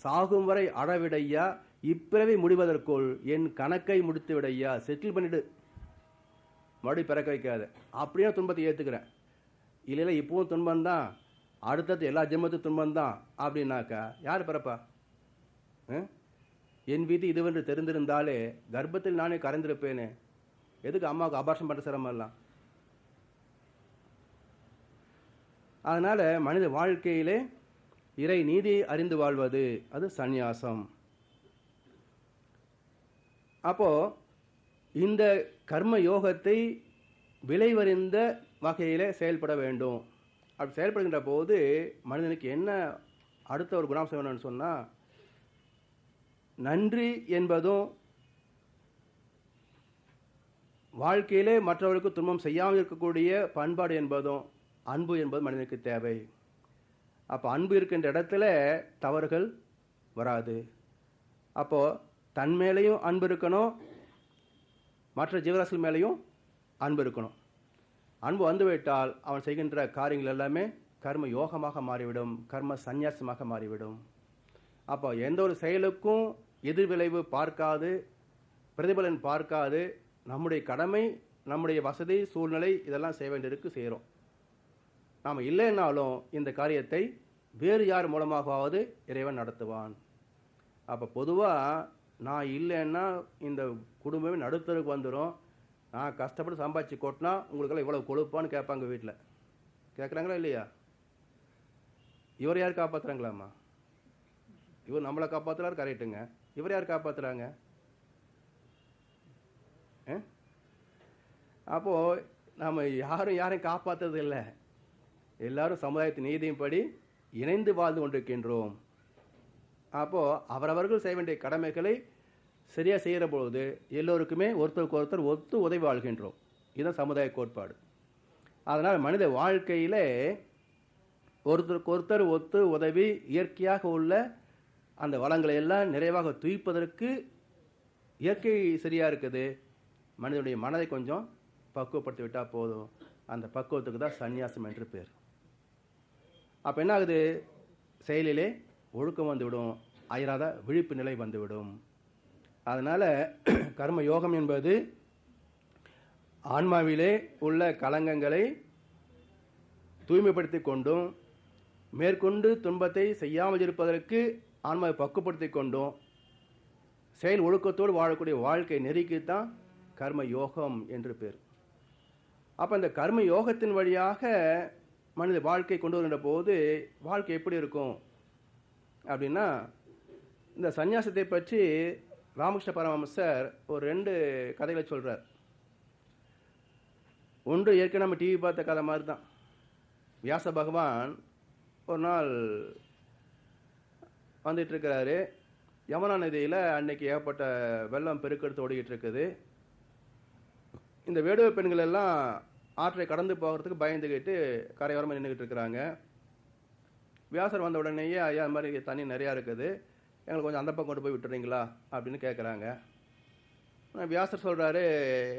சாகும் வரை அறவிடையா, இப்பிறவை முடிவதற்குள் என் கணக்கை முடித்து விடையா, செட்டில் பண்ணிடு, மறுபடியும் பிறக்க வைக்காத. அப்படியே துன்பத்தை ஏற்றுக்கிறேன். இல்லை இப்பவும் துன்பம்தான், அடுத்தது எல்லா ஜென்மத்தும் துன்பம்தான் அப்படின்னாக்கா யார் பிறப்பா? என் வீதி இதுவென்று தெரிந்திருந்தாலே கர்ப்பத்தில் நானே கரைந்திருப்பேனே, எதுக்கு அம்மாவுக்கு அபார்ஷன் பண்ணுற சிரமம்லாம்? அதனால் மனித வாழ்க்கையிலே இறை நீதியை அறிந்து வாழ்வது அது சந்நியாசம். அப்போது இந்த கர்ம யோகத்தை விளைவறிந்த வகையில் செயல்பட வேண்டும். அப்படி செயல்படுகின்ற போது மனிதனுக்கு என்ன அடுத்த ஒரு குணாம்சம் வேணும்னு சொன்னால், நன்றி என்பதும் வாழ்க்கையிலே மற்றவர்களுக்கு துன்பம் செய்யாமல் இருக்கக்கூடிய பண்பாடு என்பதும் அன்பு என்பது மனிதனுக்கு தேவை. அப்போ அன்பு இருக்கின்ற இடத்துல தவறுகள் வராது. அப்போது தன் மேலேயும் அன்பு இருக்கணும், மற்ற ஜீவராசிகள் மேலேயும் அன்பு இருக்கணும். அன்பு வந்துவிட்டால் அவன் செய்கின்ற காரியங்கள் எல்லாமே கர்ம யோகமாக மாறிவிடும், கர்ம சந்நியாசமாக மாறிவிடும். அப்போ எந்த ஒரு செயலுக்கும் எதிர்விளைவு பார்க்காது, பிரதிபலன் பார்க்காது, நம்முடைய கடமை, நம்முடைய வசதி, சூழ்நிலை இதெல்லாம் செய்ய வேண்டியிருக்கு, செய்கிறோம். நாம் இல்லைன்னாலும் இந்த காரியத்தை வேறு யார் மூலமாகவாவது இறைவன் நடத்துவான். அப்போ பொதுவாக நான் இல்லைன்னா இந்த குடும்பமே நடுத்தருக்கு வந்துடும், நான் கஷ்டப்பட்டு சம்பாதிச்சு கொட்டினா உங்களுக்கெல்லாம் இவ்வளோ கொழுப்பான்னு கேட்பாங்க வீட்டில். கேட்குறாங்களா இல்லையா? இவர் யார் காப்பாற்றுறாங்களாம்மா? இவர் நம்மளை காப்பாற்றுறாரு, கரெக்டுங்க. இவர் யார் காப்பாற்றுறாங்க? அப்போது நம்ம யாரையும் காப்பாற்றுறது இல்லை. எல்லாரும் சமுதாயத்தின் நீதியின் படி இணைந்து வாழ்ந்து கொண்டிருக்கின்றோம். அப்போது அவரவர்கள் செய்ய வேண்டிய கடமைகளை சரியாக செய்கிற பொழுது எல்லோருக்குமே ஒருத்தருக்கு ஒருத்தர் ஒத்து உதவி வாழ்கின்றோம். இதுதான் சமுதாய கோட்பாடு. அதனால் மனித வாழ்க்கையில் ஒருத்தருக்கு ஒருத்தர் ஒத்து உதவி இயற்கையாக உள்ள அந்த வளங்களை எல்லாம் நிறைவாக துய்ப்பதற்கு இயற்கை சரியாக இருக்குது. மனிதனுடைய மனதை கொஞ்சம் பக்குவப்படுத்தி விட்டால் போதும். அந்த பக்குவத்துக்கு தான் சந்நியாசம் என்று பேர். அப்போ என்ன ஆகுது? செயலிலே ஒழுக்கம் வந்துவிடும், அயராத விழிப்பு நிலை வந்துவிடும். அதனால் கர்ம யோகம் என்பது ஆன்மாவிலே உள்ள கலங்கங்களை தூய்மைப்படுத்தி கொண்டும், மேற்கொண்டு துன்பத்தை செய்யாமல் இருப்பதற்கு ஆன்மாவை பக்குவப்படுத்தி கொண்டும் செயல் ஒழுக்கத்தோடு வாழக்கூடிய வாழ்க்கை நெறிக்குத்தான் கர்ம யோகம் என்று பேர். அப்போ இந்த கர்ம யோகத்தின் வழியாக மனித வாழ்க்கை கொண்டு வருகின்ற போது வாழ்க்கை எப்படி இருக்கும் அப்படின்னா, இந்த சந்நியாசத்தை பற்றி ராமகிருஷ்ண பரமஹம்சர் ஒரு 2 கதைகளை சொல்கிறார். ஒன்று ஏற்கனவே நம்ம டிவி பார்த்த கதை மாதிரி தான். வியாச பகவான் ஒரு நாள் வந்துட்டுருக்கிறாரு. யமுனா நதியில் அன்னைக்கு ஏகப்பட்ட வெள்ளம் பெருக்கெடுத்து ஓடிக்கிட்டு இருக்குது. இந்த வேடுவ பெண்கள் எல்லாம் ஆற்றை கடந்து போகிறதுக்கு பயந்துக்கிட்டு கரையோரமாக நின்றுக்கிட்டு இருக்கிறாங்க. வியாசர் வந்த உடனேயே, ஐயா அது மாதிரி தண்ணி நிறையா இருக்குது, எங்களுக்கு கொஞ்சம் அந்த பக்கம் கொண்டு போய் விட்டுறீங்களா அப்படின்னு கேட்குறாங்க. வியாசர் சொல்கிறாரு,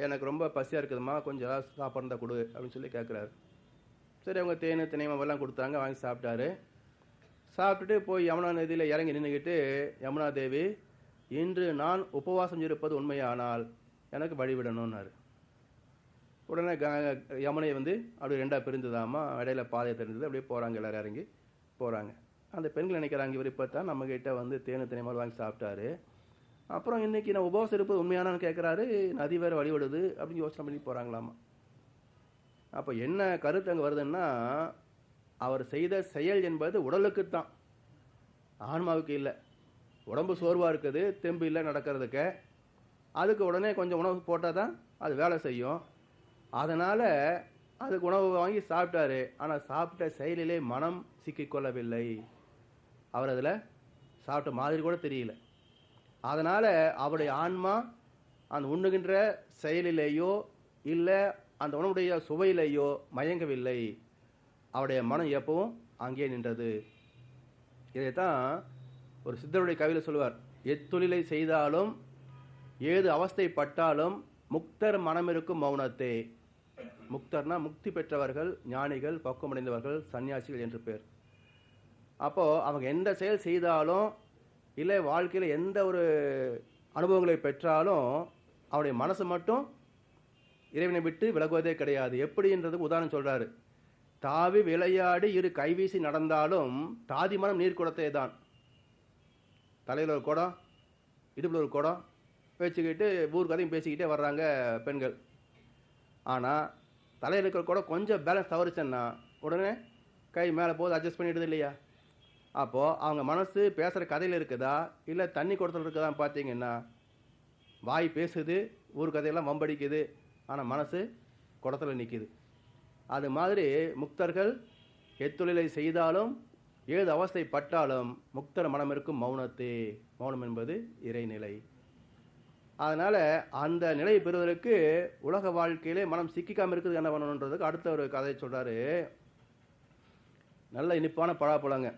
எனக்கு ரொம்ப பசியாக இருக்குதுமா, கொஞ்சம் ஏதாவது சாப்பிட்றதா கொடு அப்படின்னு சொல்லி கேட்குறாரு. சரி, அவங்க தேன் திணையெல்லாம் கொடுத்தாங்க, வாங்கி சாப்பிட்டாரு. சாப்பிட்டுட்டு போய் யமுனா நதியில் இறங்கி நின்றுக்கிட்டு, யமுனா தேவி, இன்று நான் உபவாசம் இருப்பது உண்மையானால் எனக்கு வழிவிடணும்னாரு. உடனே யமுனை அப்படி 2ஆக பிரிந்துதாமா, இடையில பாதையை தெரிஞ்சது, அப்படியே போகிறாங்க, எல்லோரும் இறங்கி போகிறாங்க. அந்த பெண்கள் நினைக்கிறாங்க, இவர் இப்போ தான் நம்மக்கிட்ட தேனு திணையமாக வாங்கி சாப்பிட்டாரு, அப்புறம் இன்றைக்கி நான் உபவாசம் இருப்பது உண்மையானான்னு கேட்குறாரு, நதி வேறு வழிவிடுது அப்படின்னு யோசனை பண்ணி போகிறாங்களாமா. அப்போ என்ன கருத்து அங்கே வருதுன்னா, அவர் செய்த செயல் என்பது உடலுக்குத்தான், ஆன்மாவுக்கு இல்லை. உடம்பு சோர்வாக இருக்குது, தெம்பு இல்லை நடக்கிறதுக்கு, அதுக்கு உடனே கொஞ்சம் உணவு போட்டால் தான் அது வேலை செய்யும். அதனால் அதுக்கு உணவு வாங்கி சாப்பிட்டாரு. ஆனால் சாப்பிட்ட செயலிலே மனம் சிக்கிக்கொள்ளவில்லை. அவர் அதில் சாப்பிட்ட மாதிரி கூட தெரியல. அதனால் அவருடைய ஆன்மா அந்த உண்ணுகின்ற செயலிலேயோ இல்லை அந்த உணவுடைய சுவையிலேயோ மயங்கவில்லை. அவருடைய மனம் எப்பவும் அங்கே நின்றது. இதைத்தான் ஒரு சித்தருடைய கவியில் சொல்லுவார், எத்தொழிலை செய்தாலும் ஏது அவஸ்தைப்பட்டாலும் முக்தர் மனமிருக்கும் மௌனத்தே. முக்தர்னா முக்தி பெற்றவர்கள், ஞானிகள், பக்குவமடைந்தவர்கள், சன்னியாசிகள் என்று பேர். அப்போது அவங்க எந்த செயல் செய்தாலும் இல்லை வாழ்க்கையில் எந்த ஒரு அனுபவங்களை பெற்றாலும் அவருடைய மனசு மட்டும் இறைவனை விட்டு விலகுவதே கிடையாது. எப்படின்றதுக்கு உதாரணம் சொல்கிறாரு. தாவி விளையாடி இரு கைவீசி நடந்தாலும் தாதி மனம் நீர் குடத்தே தான். தலையில் ஒரு குடம், இடுப்பில் ஒரு குடம் வச்சுக்கிட்டு ஊர் கதையும் பேசிக்கிட்டே வர்றாங்க பெண்கள். ஆனால் தலையில் இருக்கிற குடம் கொஞ்சம் பேலன்ஸ் தவறுச்சுன்னா உடனே கை மேலே போது அட்ஜஸ்ட் பண்ணிடுது இல்லையா? அப்போது அவங்க மனசு பேசுகிற கதையில் இருக்குதா இல்லை தண்ணி குடத்தில் இருக்குதான்னு பார்த்தீங்கன்னா, வாய் பேசுது, ஊர் கதையெல்லாம் வம்படிக்குது, ஆனால் மனசு குடத்தில் நிற்கிது. அது மாதிரி முக்தர்கள் எத்தொழிலை செய்தாலும் ஏது அவஸ்தைப்பட்டாலும் முக்தர் மனம் இருக்கும் மௌனத்தே. மௌனம் என்பது இறைநிலை. அதனால் அந்த நிலையை பெறுவதற்கு உலக வாழ்க்கையிலே மனம் சிக்கிக்காமல் இருக்குது என்ன பண்ணணுன்றதுக்கு அடுத்த ஒரு கதையை சொல்கிறாரு. நல்ல இனிப்பான பழாப்பழங்க.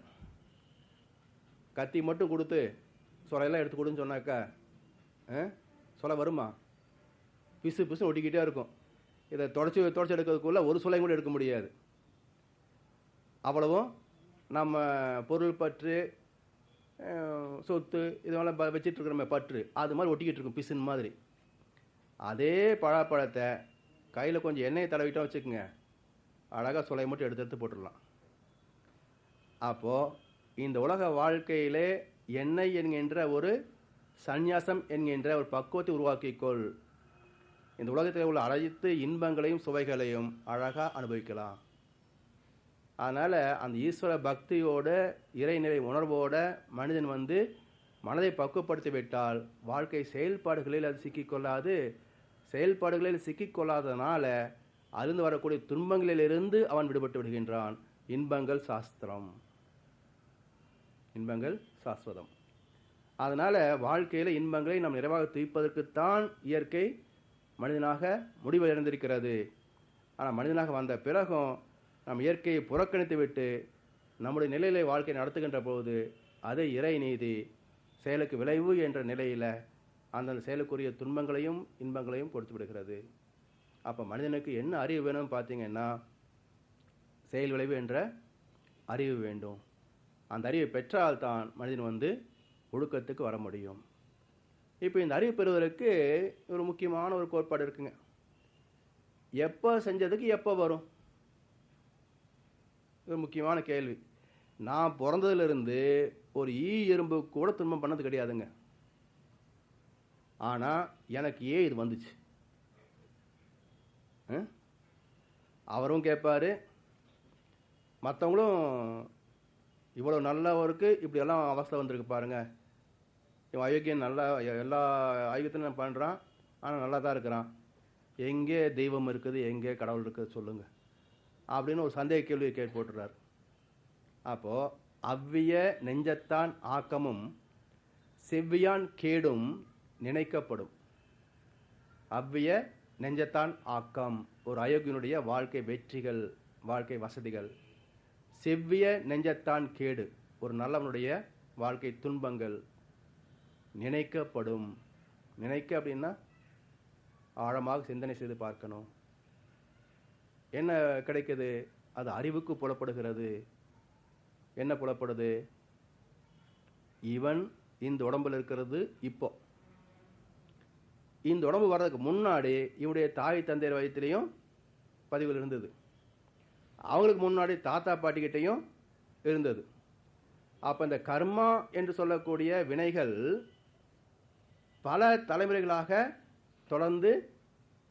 கத்தி மட்டும் கொடுத்து சொலையெல்லாம் எடுத்து கொடுன்னு சொன்னாக்கா சொலை வருமா? பிசு பிசுன்னு ஒட்டிக்கிட்டே இருக்கும். இதை தொடச்சி எடுக்கிறதுக்குள்ள ஒரு சொலையும் கூட எடுக்க முடியாது. அவ்வளவும் நம்ம பொருள் பற்று, சொத்து இதெல்லாம் வச்சுட்டு இருக்கிற பற்று அது மாதிரி ஒட்டிக்கிட்டு இருக்கும், பிசுன்னு மாதிரி. அதே பழாப்பழத்தை கையில் கொஞ்சம் எண்ணெயை தடவிட்டோம் வச்சுக்கோங்க, அழகாக சொலையை மட்டும் எடுத்து போட்டுடலாம். அப்போது இந்த உலக வாழ்க்கையிலே எண்ணெய் என்கின்ற ஒரு சந்நியாசம் என்கின்ற ஒரு பக்குவத்தை உருவாக்கிக்கொள். இந்த உலகத்தில் உள்ள அனைத்து இன்பங்களையும் சுவைகளையும் அழகாக அனுபவிக்கலாம். அதனால் அந்த ஈஸ்வர பக்தியோட இறைநிலை உணர்வோட மனிதன் மனதை பக்குவப்படுத்தி விட்டால் வாழ்க்கை செயல்பாடுகளில் அது சிக்கிக்கொள்ளாது. செயல்பாடுகளில் சிக்கிக்கொள்ளாததுனால அதிலிருந்து வரக்கூடிய துன்பங்களிலிருந்து அவன் விடுபட்டு விடுகின்றான். இன்பங்கள் சாஸ்திரம், இன்பங்கள் சாஸ்வதம். அதனால் வாழ்க்கையில் இன்பங்களை நாம் நிறைவாக துய்ப்பதற்குத்தான் இயற்கை மனிதனாக முடிவடைந்திருக்கிறது. ஆனால் மனிதனாக வந்த பிறகும் நாம் இயற்கையை புறக்கணித்து விட்டு நம்முடைய நிலையிலே வாழ்க்கை நடத்துகின்ற போது அதை இறை நீதி செயலுக்கு விளைவு என்ற நிலையில் அந்த செயலுக்குரிய துன்பங்களையும் இன்பங்களையும் கொடுத்து விடுகிறது. அப்போ மனிதனுக்கு என்ன அறிவு வேணும்னு பார்த்தீங்கன்னா, செயல் விளைவு என்ற அறிவு வேண்டும். அந்த அறிவை பெற்றால்தான் மனிதன் ஒழுக்கத்துக்கு வர முடியும். இப்போ இந்த அறிவு பெறுவதற்கு ஒரு முக்கியமான ஒரு கோட்பாடு இருக்குங்க. எப்போ செஞ்சதுக்கு எப்போ வரும்? ஒரு முக்கியமான கேள்வி. நான் பிறந்ததுலேருந்து ஒரு எறும்பு கூட துன்பம் பண்ணது கிடையாதுங்க. ஆனால் எனக்கு ஏன் இது வந்துச்சு? அவரும் கேட்பார், மற்றவங்களும் இவ்வளோ நல்லவருக்கு இப்படியெல்லாம் அவஸ்தை வந்திருக்கு பாருங்க, இவன் அயோக்கியன் நல்லா எல்லா அயோக்கியத்தையும் பண்ணுறான், ஆனால் நல்லா தான் இருக்கிறான், எங்கே தெய்வம் இருக்குது, எங்கே கடவுள் இருக்குது சொல்லுங்கள் அப்படின்னு ஒரு சந்தேக கேள்வியை கேட்டு போட்டுறார். அப்போது அவ்விய நெஞ்சத்தான் ஆக்கமும் செவ்வியான் கேடும் நினைக்கப்படும். அவ்விய நெஞ்சத்தான் ஆக்கம் ஒரு அயோக்கியனுடைய வாழ்க்கை வெற்றிகள், வாழ்க்கை வசதிகள். செவ்விய நெஞ்சத்தான் கேடு ஒரு நல்லவனுடைய வாழ்க்கை துன்பங்கள் நினைக்கப்படும். நினைக்க அப்படின்னா ஆழமாக சிந்தனை செய்து பார்க்கணும். என்ன கிடைக்குது? அது அறிவுக்கு புலப்படுகிறது. என்ன புலப்படுது? இவன் இந்த உடம்புல இருக்கிறது இப்போ, இந்த உடம்பு வர்றதுக்கு முன்னாடி இவனுடைய தாய் தந்தையர் வயிற்றுலையும் பதிவில் இருந்தது, அவங்களுக்கு முன்னாடி தாத்தா பாட்டிக்கிட்டையும் இருந்தது. அப்போ இந்த கர்மா என்று சொல்லக்கூடிய வினைகள் பல தலைமுறைகளாக தொடர்ந்து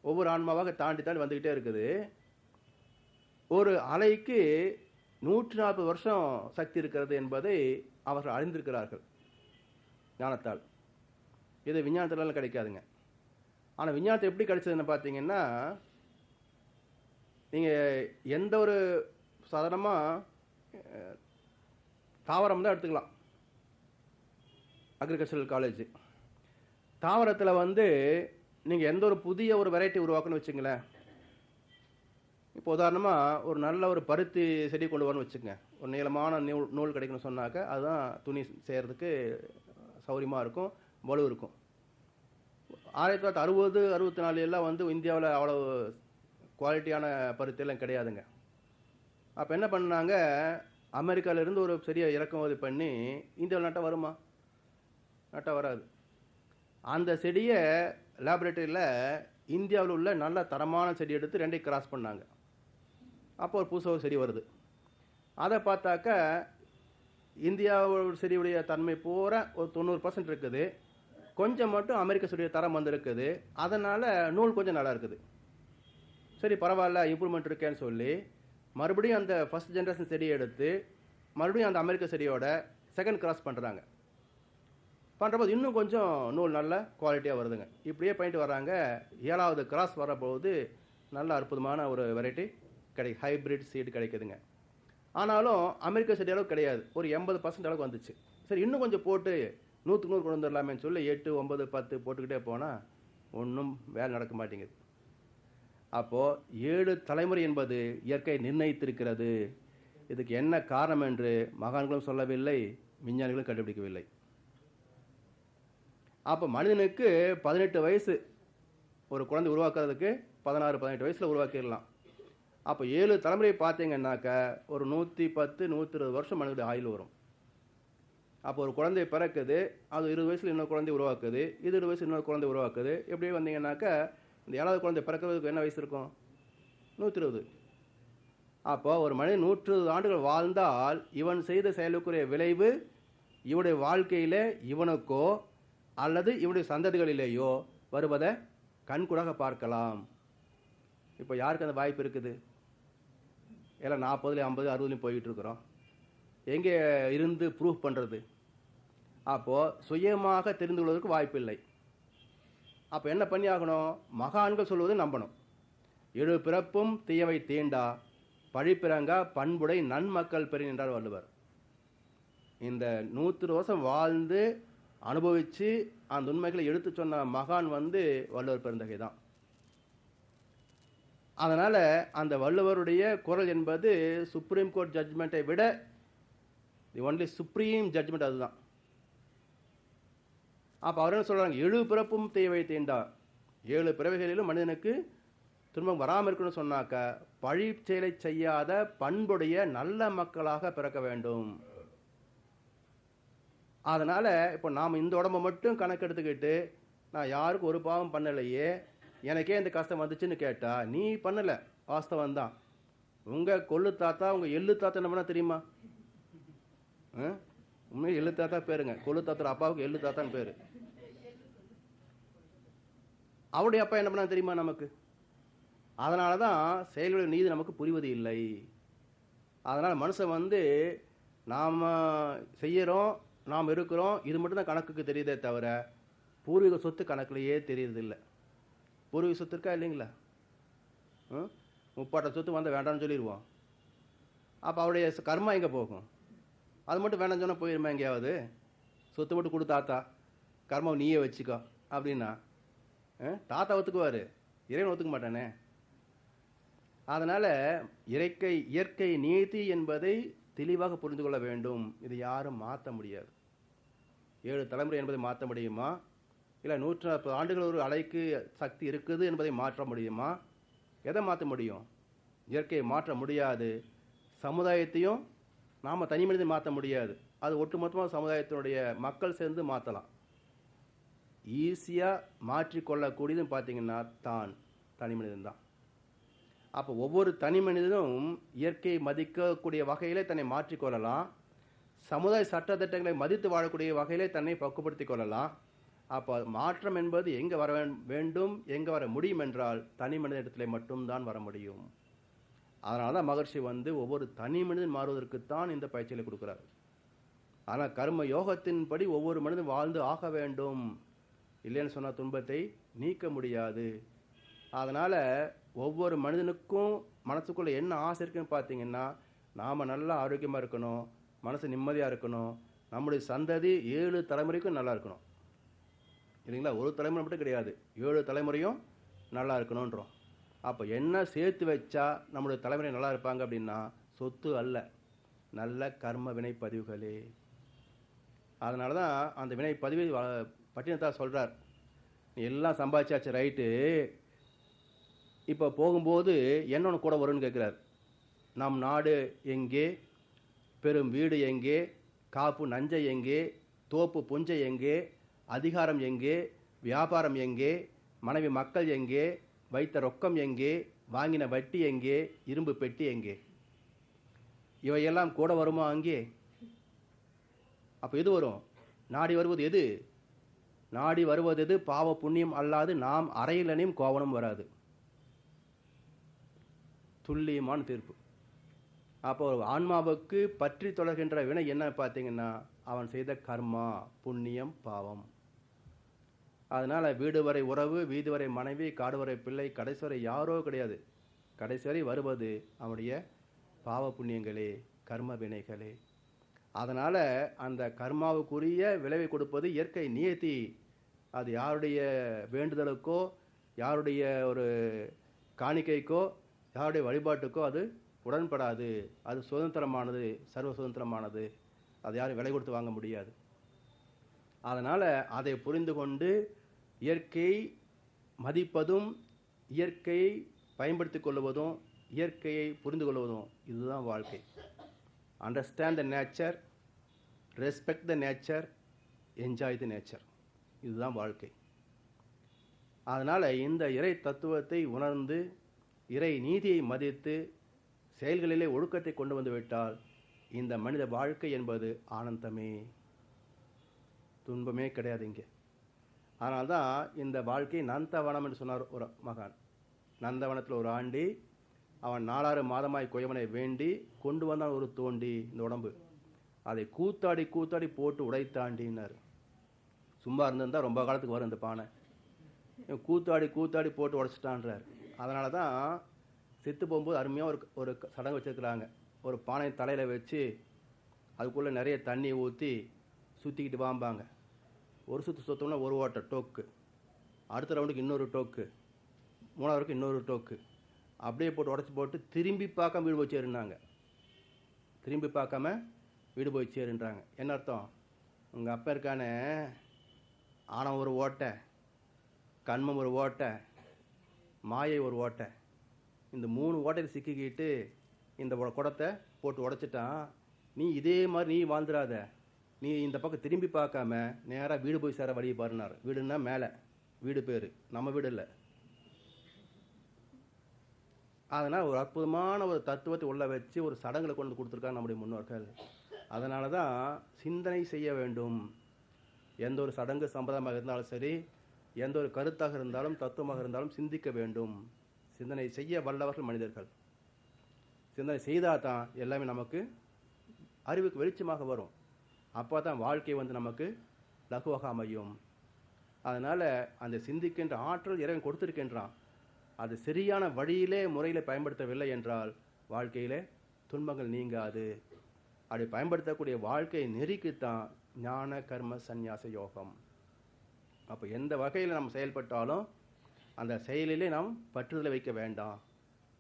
ஒவ்வொரு ஆன்மாவாக தாண்டி தாண்டி வந்துக்கிட்டே இருக்குது. ஒரு அலைக்கு 140 வருஷம் சக்தி இருக்கிறது என்பதை அவர்கள் அறிந்திருக்கிறார்கள் ஞானத்தால். இது விஞ்ஞானத்தினால கிடைக்காதுங்க. ஆனால் விஞ்ஞானத்தை எப்படி கிடைச்சதுன்னு பார்த்தீங்கன்னா, நீங்கள் எந்த ஒரு சாதாரணமாக தாவரம் தான் எடுத்துக்கலாம். அக்ரிகல்ச்சரல் காலேஜ் தாவரத்தில் நீங்கள் எந்த ஒரு புதிய ஒரு வெரைட்டி உருவாக்கணும்னு வச்சுங்களேன். இப்போ உதாரணமாக ஒரு நல்ல ஒரு பருத்தி செடி கொண்டு வரணும்னு வச்சுக்கோங்க. ஒரு நீளமான நூல் கிடைக்கணும்னு சொன்னாக்க அதுதான் துணி செய்கிறதுக்கு சௌரியமாக இருக்கும், வலு இருக்கும். 1960, 64 எல்லாம் இந்தியாவில் அவ்வளோ குவாலிட்டியான பருத்தியெல்லாம் கிடையாதுங்க. அப்போ என்ன பண்ணாங்க, அமெரிக்காவிலேருந்து ஒரு செடியை இறக்குமதி பண்ணி இந்தியாவில் நட்டால் வருமா? நட்டால் வராது. அந்த செடியை லேபரேட்டரியில் இந்தியாவில் உள்ள நல்ல தரமான செடி எடுத்து 2ஐயும் கிராஸ் பண்ணாங்க. அப்போ ஒரு புதுசாக செடி வருது. அதை பார்த்தாக்க இந்தியாவோட செடியுடைய தன்மை பூரா ஒரு 90% இருக்குது, கொஞ்சம் மட்டும் அமெரிக்க செடிய தரம் வந்திருக்குது. அதனால் நூல் கொஞ்சம் நல்லா இருக்குது. சரி பரவாயில்ல, இம்ப்ரூவ்மெண்ட் இருக்கேன்னு சொல்லி மறுபடியும் அந்த ஃபஸ்ட் ஜென்ரேஷன் செடியை எடுத்து மறுபடியும் அந்த அமெரிக்க செடியோட செகண்ட் கிராஸ் பண்ணுறாங்க. பண்ணுறபோது இன்னும் கொஞ்சம் நூல் நல்ல குவாலிட்டியாக வருதுங்க. இப்படியே பண்ணிட்டு வர்றாங்க. 7வது கிராஸ் வரப்போது நல்ல அற்புதமான ஒரு வெரைட்டி ஹைப்ரிட் சீடு கிடைக்குதுங்க. ஆனாலும் அமெரிக்க செடி அளவுக்கு கிடையாது, ஒரு 80% அளவுக்கு வந்துச்சு. சரி இன்னும் கொஞ்சம் போட்டு 100க்கு 100 கொண்டு வந்துடலாமேன்னு சொல்லி 8, 9, 10 போட்டுக்கிட்டே போனால் ஒன்றும் வேலை நடக்க மாட்டேங்குது. அப்போது 7 தலைமுறை என்பது இயற்கை நிர்ணயித்திருக்கிறது. இதுக்கு என்ன காரணம் என்று மகான்களும் சொல்லவில்லை, விஞ்ஞானிகளும் கண்டுபிடிக்கவில்லை. அப்போ மனிதனுக்கு 18 வயசு ஒரு குழந்தை உருவாக்குறதுக்கு 16-18 வயசில் உருவாக்கிடலாம். அப்போ 7 தலைமுறை பார்த்தீங்கன்னாக்க ஒரு 110 120 வருஷம் மனிதனுடைய ஆயுள் வரும். அப்போ ஒரு குழந்தை பிறக்குது, அது 20 வயசில் இன்னொரு குழந்தை உருவாக்குது, இது 20 வயசு இன்னொரு குழந்தை உருவாக்குது. எப்படி வந்தீங்கன்னாக்கா இந்த 7வது குழந்தை பிறக்கிறதுக்கு என்ன வயசு இருக்கும்? 120. அப்போ ஒரு மனிதன் 120 ஆண்டுகள் வாழ்ந்தால் இவன் செய்த செயலுக்குரிய விளைவு இவனுடைய வாழ்க்கையில் இவனுக்கோ அல்லது இவனுடைய சந்ததிகளிலேயோ வருவதை கண்கூடாக பார்க்கலாம். இப்போ யாருக்கு அந்த வாய்ப்பு இருக்குது? எல்லாம் 40, 50, 60 போயிட்டு இருக்கிறோம். எங்கே இருந்து ப்ரூஃப் பண்ணுறது? அப்போது சுயமாக தெரிந்து கொள்வதற்கு வாய்ப்பு இல்லை. அப்போ என்ன பண்ணி ஆகணும்? மகான்கள் சொல்வதை நம்பணும். 7 பிறப்பும் தீயவை தீண்டா பழிப்பிறங்கா பண்புடை நன்மக்கள் பெரிய என்றார் வள்ளுவர். இந்த 100 வருஷம் வாழ்ந்து அனுபவித்து அந்த உண்மைகளை எடுத்து சொன்ன மகான் வள்ளுவர் பெருந்தகை தான். அதனால் அந்த வள்ளுவருடைய குரல் என்பது சுப்ரீம் கோர்ட் ஜட்ஜ்மெண்ட்டை விட தி ஒன்லி சுப்ரீம் ஜட்ஜ்மெண்ட் அதுதான். அப்போ அவர் என்ன சொல்கிறாங்க? 7 பிறப்பும் தீயவை தீண்டா, 7 பிறவைகளிலும் மனிதனுக்கு துன்பம் வராமல் இருக்கணும்னு சொன்னாக்க பழி செயலை செய்யாத பண்புடைய நல்ல மக்களாக பிறக்க வேண்டும். அதனால் இப்போ நாம் இந்த உடம்பை மட்டும் கணக்கெடுத்துக்கிட்டு நான் யாருக்கும் ஒரு பாவம் பண்ணலையே, எனக்கே இந்த கஷ்டம் வந்துச்சுன்னு கேட்டால் நீ பண்ணலை, வாஸ்தவம் தான். உங்கள் கொள்ளு தாத்தா உங்கள் எள்ளு தாத்தா என்ன பண்ணால் தெரியுமா? உண்மையை எள்ளு தாத்தா பேருங்க. கொள்ளு தாத்தா அப்பாவுக்கு எள்ளு தாத்தான்னு பேர். அவருடைய அப்பா என்ன பண்ணா தெரியுமா நமக்கு? அதனால தான் செயல்களுடைய நீதி நமக்கு புரிவது இல்லை. அதனால் மனுஷன் நாம் செய்கிறோம், நாம் இருக்கிறோம், இது மட்டும்தான் கணக்குக்கு தெரியுதே தவிர பூர்வீக சொத்து கணக்குலையே தெரியறதில்லை. பூர்வீக சொத்து இருக்கா இல்லைங்களா? முப்பாட்ட சொத்து வேண்டாம்னு சொல்லிடுவோம். அப்போ அவருடைய கர்மா எங்கே போகும்? அது மட்டும் வேண்டாம்னு சொன்னால் போயிருமா எங்கேயாவது? சொத்து மட்டும் கொடு தாத்தா, கர்மாவை நீயே வச்சுக்கோ அப்படின்னா தாத்தா ஒத்துக்குவார், இறைவன் ஒத்துக்க மாட்டானே. அதனால் இயற்கை நீதி என்பதை தெளிவாக புரிந்து கொள்ள வேண்டும். இது யாரும் மாற்ற முடியாது. 7 தலைமுறை என்பதை மாற்ற முடியுமா? இல்லை 140 ஆண்டுகள் ஒரு அலைக்கு சக்தி இருக்குது என்பதை மாற்ற முடியுமா? எதை மாற்ற முடியும்? இயற்கையை மாற்ற முடியாது. சமுதாயத்தையும் நாம் தனி மனிதனை மாற்ற முடியாது. அது ஒட்டுமொத்தமாக சமுதாயத்தினுடைய மக்கள் சேர்ந்து மாற்றலாம். ஈஸியாக மாற்றிக்கொள்ளக்கூடியதுன்னு பார்த்தீங்கன்னா தனி மனிதன் தான். அப்போ ஒவ்வொரு தனி மனிதனும் இயற்கையை மதிக்கக்கூடிய வகையிலே தன்னை மாற்றிக்கொள்ளலாம். சமுதாய சட்டத்திட்டங்களை மதித்து வாழக்கூடிய வகையிலே தன்னை பக்குவப்படுத்திக் கொள்ளலாம். அப்போ மாற்றம் என்பது எங்கே வர வேண்டும், எங்கே வர முடியும் என்றால் தனி மனித இடத்துல மட்டும்தான் வர முடியும். அதனால தான் மகர்ஷி ஒவ்வொரு தனி மனிதன் மாறுவதற்குத்தான் இந்த பயிற்சிகளை கொடுக்குறார். ஆனால் கர்ம யோகத்தின்படி ஒவ்வொரு மனிதன் வாழ்ந்து ஆக வேண்டும். இல்லைன்னு சொன்னால் துன்பத்தை நீக்க முடியாது. அதனால் ஒவ்வொரு மனிதனுக்கும் மனசுக்குள்ளே என்ன ஆசை இருக்குன்னு பார்த்தீங்கன்னா, நாம் நல்லா ஆரோக்கியமாக இருக்கணும், மனசு நிம்மதியாக இருக்கணும், நம்முடைய சந்ததி 7 தலைமுறைக்கும் நல்லா இருக்கணும். இல்லைங்களா? ஒரு தலைமுறை மட்டும் கிடையாது, 7 தலைமுறையும் நல்லா இருக்கணுன்றோம். அப்போ என்ன சேர்த்து வச்சா நம்முடைய தலைமுறை நல்லா இருப்பாங்க அப்படின்னா, சொத்து அல்ல, நல்ல கர்ம வினைப்பதிவுகளே. அதனால தான் அந்த வினைப்பதிவை பட்டினத்தார் சொல்கிறார், நீ எல்லாம் சம்பாதிச்சாச்சு ரைட்டு, இப்போ போகும்போது என்னொன்று கூட வரும்னு கேட்குறார். நம் நாடு எங்கே, பெரும் வீடு எங்கே, காப்பு நஞ்சை எங்கே, தோப்பு புஞ்சை எங்கே, அதிகாரம் எங்கே, வியாபாரம் எங்கே, மனைவி மக்கள் எங்கே, வைத்த ரொக்கம் எங்கே, வாங்கின வட்டி எங்கே, இரும்பு பெட்டி எங்கே? இவையெல்லாம் கூட வருமா அங்கே? அப்போ எது வரும்? நாடி வருவது எது? நாடி வருவது எது? பாவ புண்ணியம் அல்லாது நாம் அறையிலனையும் கோவணம் வராது. துல்லியமான தீர்ப்பு. அப்போ ஆன்மாவுக்கு பற்றி தொடர்கின்ற வினை என்ன பார்த்தீங்கன்னா, அவன் செய்த கர்மா, புண்ணியம், பாவம். அதனால் வீடு வரை உறவு, வீடு வரை மனைவி, காடு வரை பிள்ளை, கடைசி வரை யாரோ கிடையாது. கடைசி வரை வருவது அவனுடைய பாவ புண்ணியங்களே, கர்ம வினைகளே. அதனால் அந்த கர்மாவுக்குரிய விளைவை கொடுப்பது இயற்கை நியதி. அது யாருடைய வேண்டுதலுக்கோ, யாருடைய ஒரு காணிக்கைக்கோ, யாருடைய வழிபாட்டுக்கோ அது உடன்படாது. அது சுதந்திரமானது, சர்வ சுதந்திரமானது. அதை யாரும் விலை கொடுத்து வாங்க முடியாது. அதனால் அதை புரிந்து கொண்டு இயற்கையை மதிப்பதும், இயற்கையை பயன்படுத்தி கொள்வதும், இயற்கையை புரிந்து கொள்வதும், இதுதான் வாழ்க்கை. Understand the nature, respect the nature, enjoy the nature. இதுதான் வாழ்க்கை. அதனால் இந்த இறை தத்துவத்தை உணர்ந்து, இறை நீதியை மதித்து, செயல்களிலே ஒழுக்கத்தை கொண்டு வந்து விட்டால் இந்த மனித வாழ்க்கை என்பது ஆனந்தமே, துன்பமே கிடையாது இங்கே. அதனால்தான் இந்த வாழ்க்கை நந்தவனம் என்று சொன்னார் ஒரு மகான். நந்தவனத்தில் ஒரு ஆண்டி, அவன் 4 மாதமாய் கொயவனை வேண்டி கொண்டு வந்தான் ஒரு தோண்டி, இந்த உடம்பு. அதை கூத்தாடி கூத்தாடி போட்டு உடைத்தாண்டினார். சும்மா இருந்திருந்தால் ரொம்ப காலத்துக்கு வரும் இந்த பானை. கூத்தாடி கூத்தாடி போட்டு உடைச்சிட்டான்றார். அதனால தான் செத்து போகும்போது அருமையாக ஒரு சடங்கு வச்சுருக்குறாங்க. ஒரு பானை தலையில் வச்சு அதுக்குள்ளே நிறைய தண்ணி ஊற்றி சுற்றிக்கிட்டு வாம்பாங்க. ஒரு சுற்று சுற்றோம்னா ஒரு ஓட்டை டோக்கு, அடுத்த ரவுண்டுக்கு இன்னொரு டோக்கு, 3ஆவதுக்கு இன்னொரு டோக்கு, அப்படியே போட்டு உடச்சி போட்டு திரும்பி பார்க்காம வீடு போய் சேருனாங்க. திரும்பி பார்க்காம வீடு போய் சேருன்றாங்க. என்ன அர்த்தம்? உங்கள் அப்பா இருக்கானே, ஆணவம் ஒரு ஓட்டை, கண்மம் ஒரு ஓட்டை, மாயை ஒரு ஓட்டை. இந்த 3 ஓட்டையில் சிக்கிக்கிட்டு இந்த குடத்தை போட்டு உடைச்சிட்டான். நீ இதே மாதிரி நீ வாழ்ந்துடாத, நீ இந்த பக்கம் திரும்பி பார்க்காம நேராக வீடு போய் சேர வழியை பாருனார். வீடுன்னா மேலே, வீடு பேர், நம்ம வீடு இல்லை. அதனால் ஒரு அற்புதமான ஒரு தத்துவத்தை உள்ள வச்சு ஒரு சடங்குகளை கொண்டு கொடுத்துருக்காங்க நம்முடைய முன்னோர்கள். அதனால தான் சிந்தனை செய்ய வேண்டும். எந்த ஒரு சடங்கு சம்பிரதாயமாக இருந்தாலும் சரி, எந்த ஒரு கருத்தாக இருந்தாலும் தத்துவமாக இருந்தாலும் சிந்திக்க வேண்டும். சிந்தனை செய்ய வல்லவர்கள் மனிதர்கள். சிந்தனை செய்தால் தான் எல்லாமே நமக்கு அறிவுக்கு வெளிச்சமாக வரும். அப்போ தான் வாழ்க்கை நமக்கு லகுவாக அமையும். அதனால் அந்த சிந்திக்கின்ற ஆற்றல் இறைவன் கொடுத்திருக்கின்றான். அது சரியான வழியிலே முறையில் பயன்படுத்தவில்லை என்றால் வாழ்க்கையிலே துன்பங்கள் நீங்காது. அப்படி பயன்படுத்தக்கூடிய வாழ்க்கை நெறிக்குத்தான் ஞான கர்ம சந்நியாச யோகம். அப்போ எந்த வகையில் நம்ம செயல்பட்டாலும் அந்த செயலிலே நாம் பற்றுதலை வைக்க வேண்டாம்.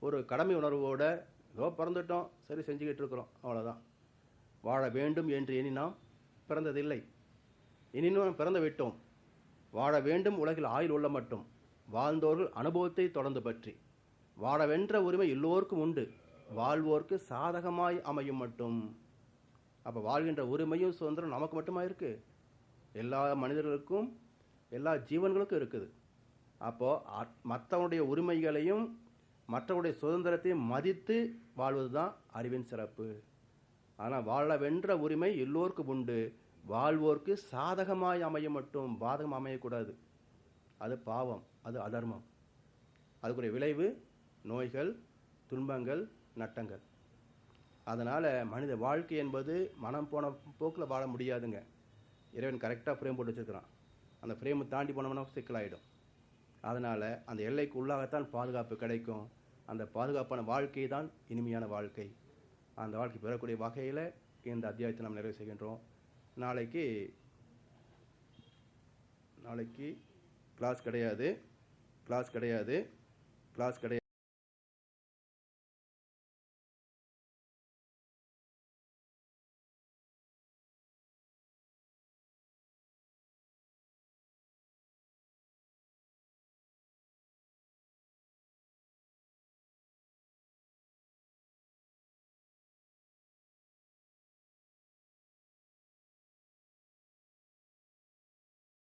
ஒரு கடமை உணர்வோடு ஏதோ பிறந்துட்டோம், சரி செஞ்சுக்கிட்டு இருக்கிறோம், அவ்வளோதான். வாழ வேண்டும் என்று எண்ணி நாம் பிறந்ததில்லை. எனினும் நாம் பிறந்து விட்டோம். வாழ வேண்டும் உலகில் ஆயுள் உள்ள மட்டும், வாழ்ந்தோர்கள் அனுபவத்தை தொடர்ந்து பற்றி, வாழவென்ற உரிமை எல்லோருக்கும் உண்டு, வாழ்வோர்க்கு சாதகமாய் அமையும் மட்டும். அப்போ வாழ்கின்ற உரிமையும் சுதந்திரம் நமக்கு மட்டுமா இருக்குது? எல்லா மனிதர்களுக்கும், எல்லா ஜீவன்களுக்கும் இருக்குது. அப்போது மற்றவனுடைய உரிமைகளையும் மற்றவனுடைய சுதந்திரத்தையும் மதித்து வாழ்வது தான் அறிவின் சிறப்பு. ஆனால் வாழவென்ற உரிமை எல்லோருக்கும் உண்டு, வாழ்வோர்க்கு சாதகமாய் அமைய மட்டும், பாதகம் அமையக்கூடாது. அது பாவம், அது அதர்மம். அதுக்குரிய விளைவு நோய்கள், துன்பங்கள், நட்டங்கள். அதனால் மனித வாழ்க்கை என்பது மனம் போன போக்கில் வாழ முடியாதுங்க. இறைவன் கரெக்டாக ஃப்ரேம் போட்டு வச்சுருக்கிறான். அந்த ஃப்ரேமை தாண்டி போனோம்னா சிக்கலாயிடும். அதனால் அந்த எல்லைக்கு உள்ளாகத்தான் பாதுகாப்பு கிடைக்கும். அந்த பாதுகாப்பான வாழ்க்கை தான் இனிமையான வாழ்க்கை. அந்த வாழ்க்கை பெறக்கூடிய வகையில் இந்த அத்தியாயத்தை நாம் நிறைவு செய்கின்றோம். நாளைக்கு கிளாஸ் கிடையாது.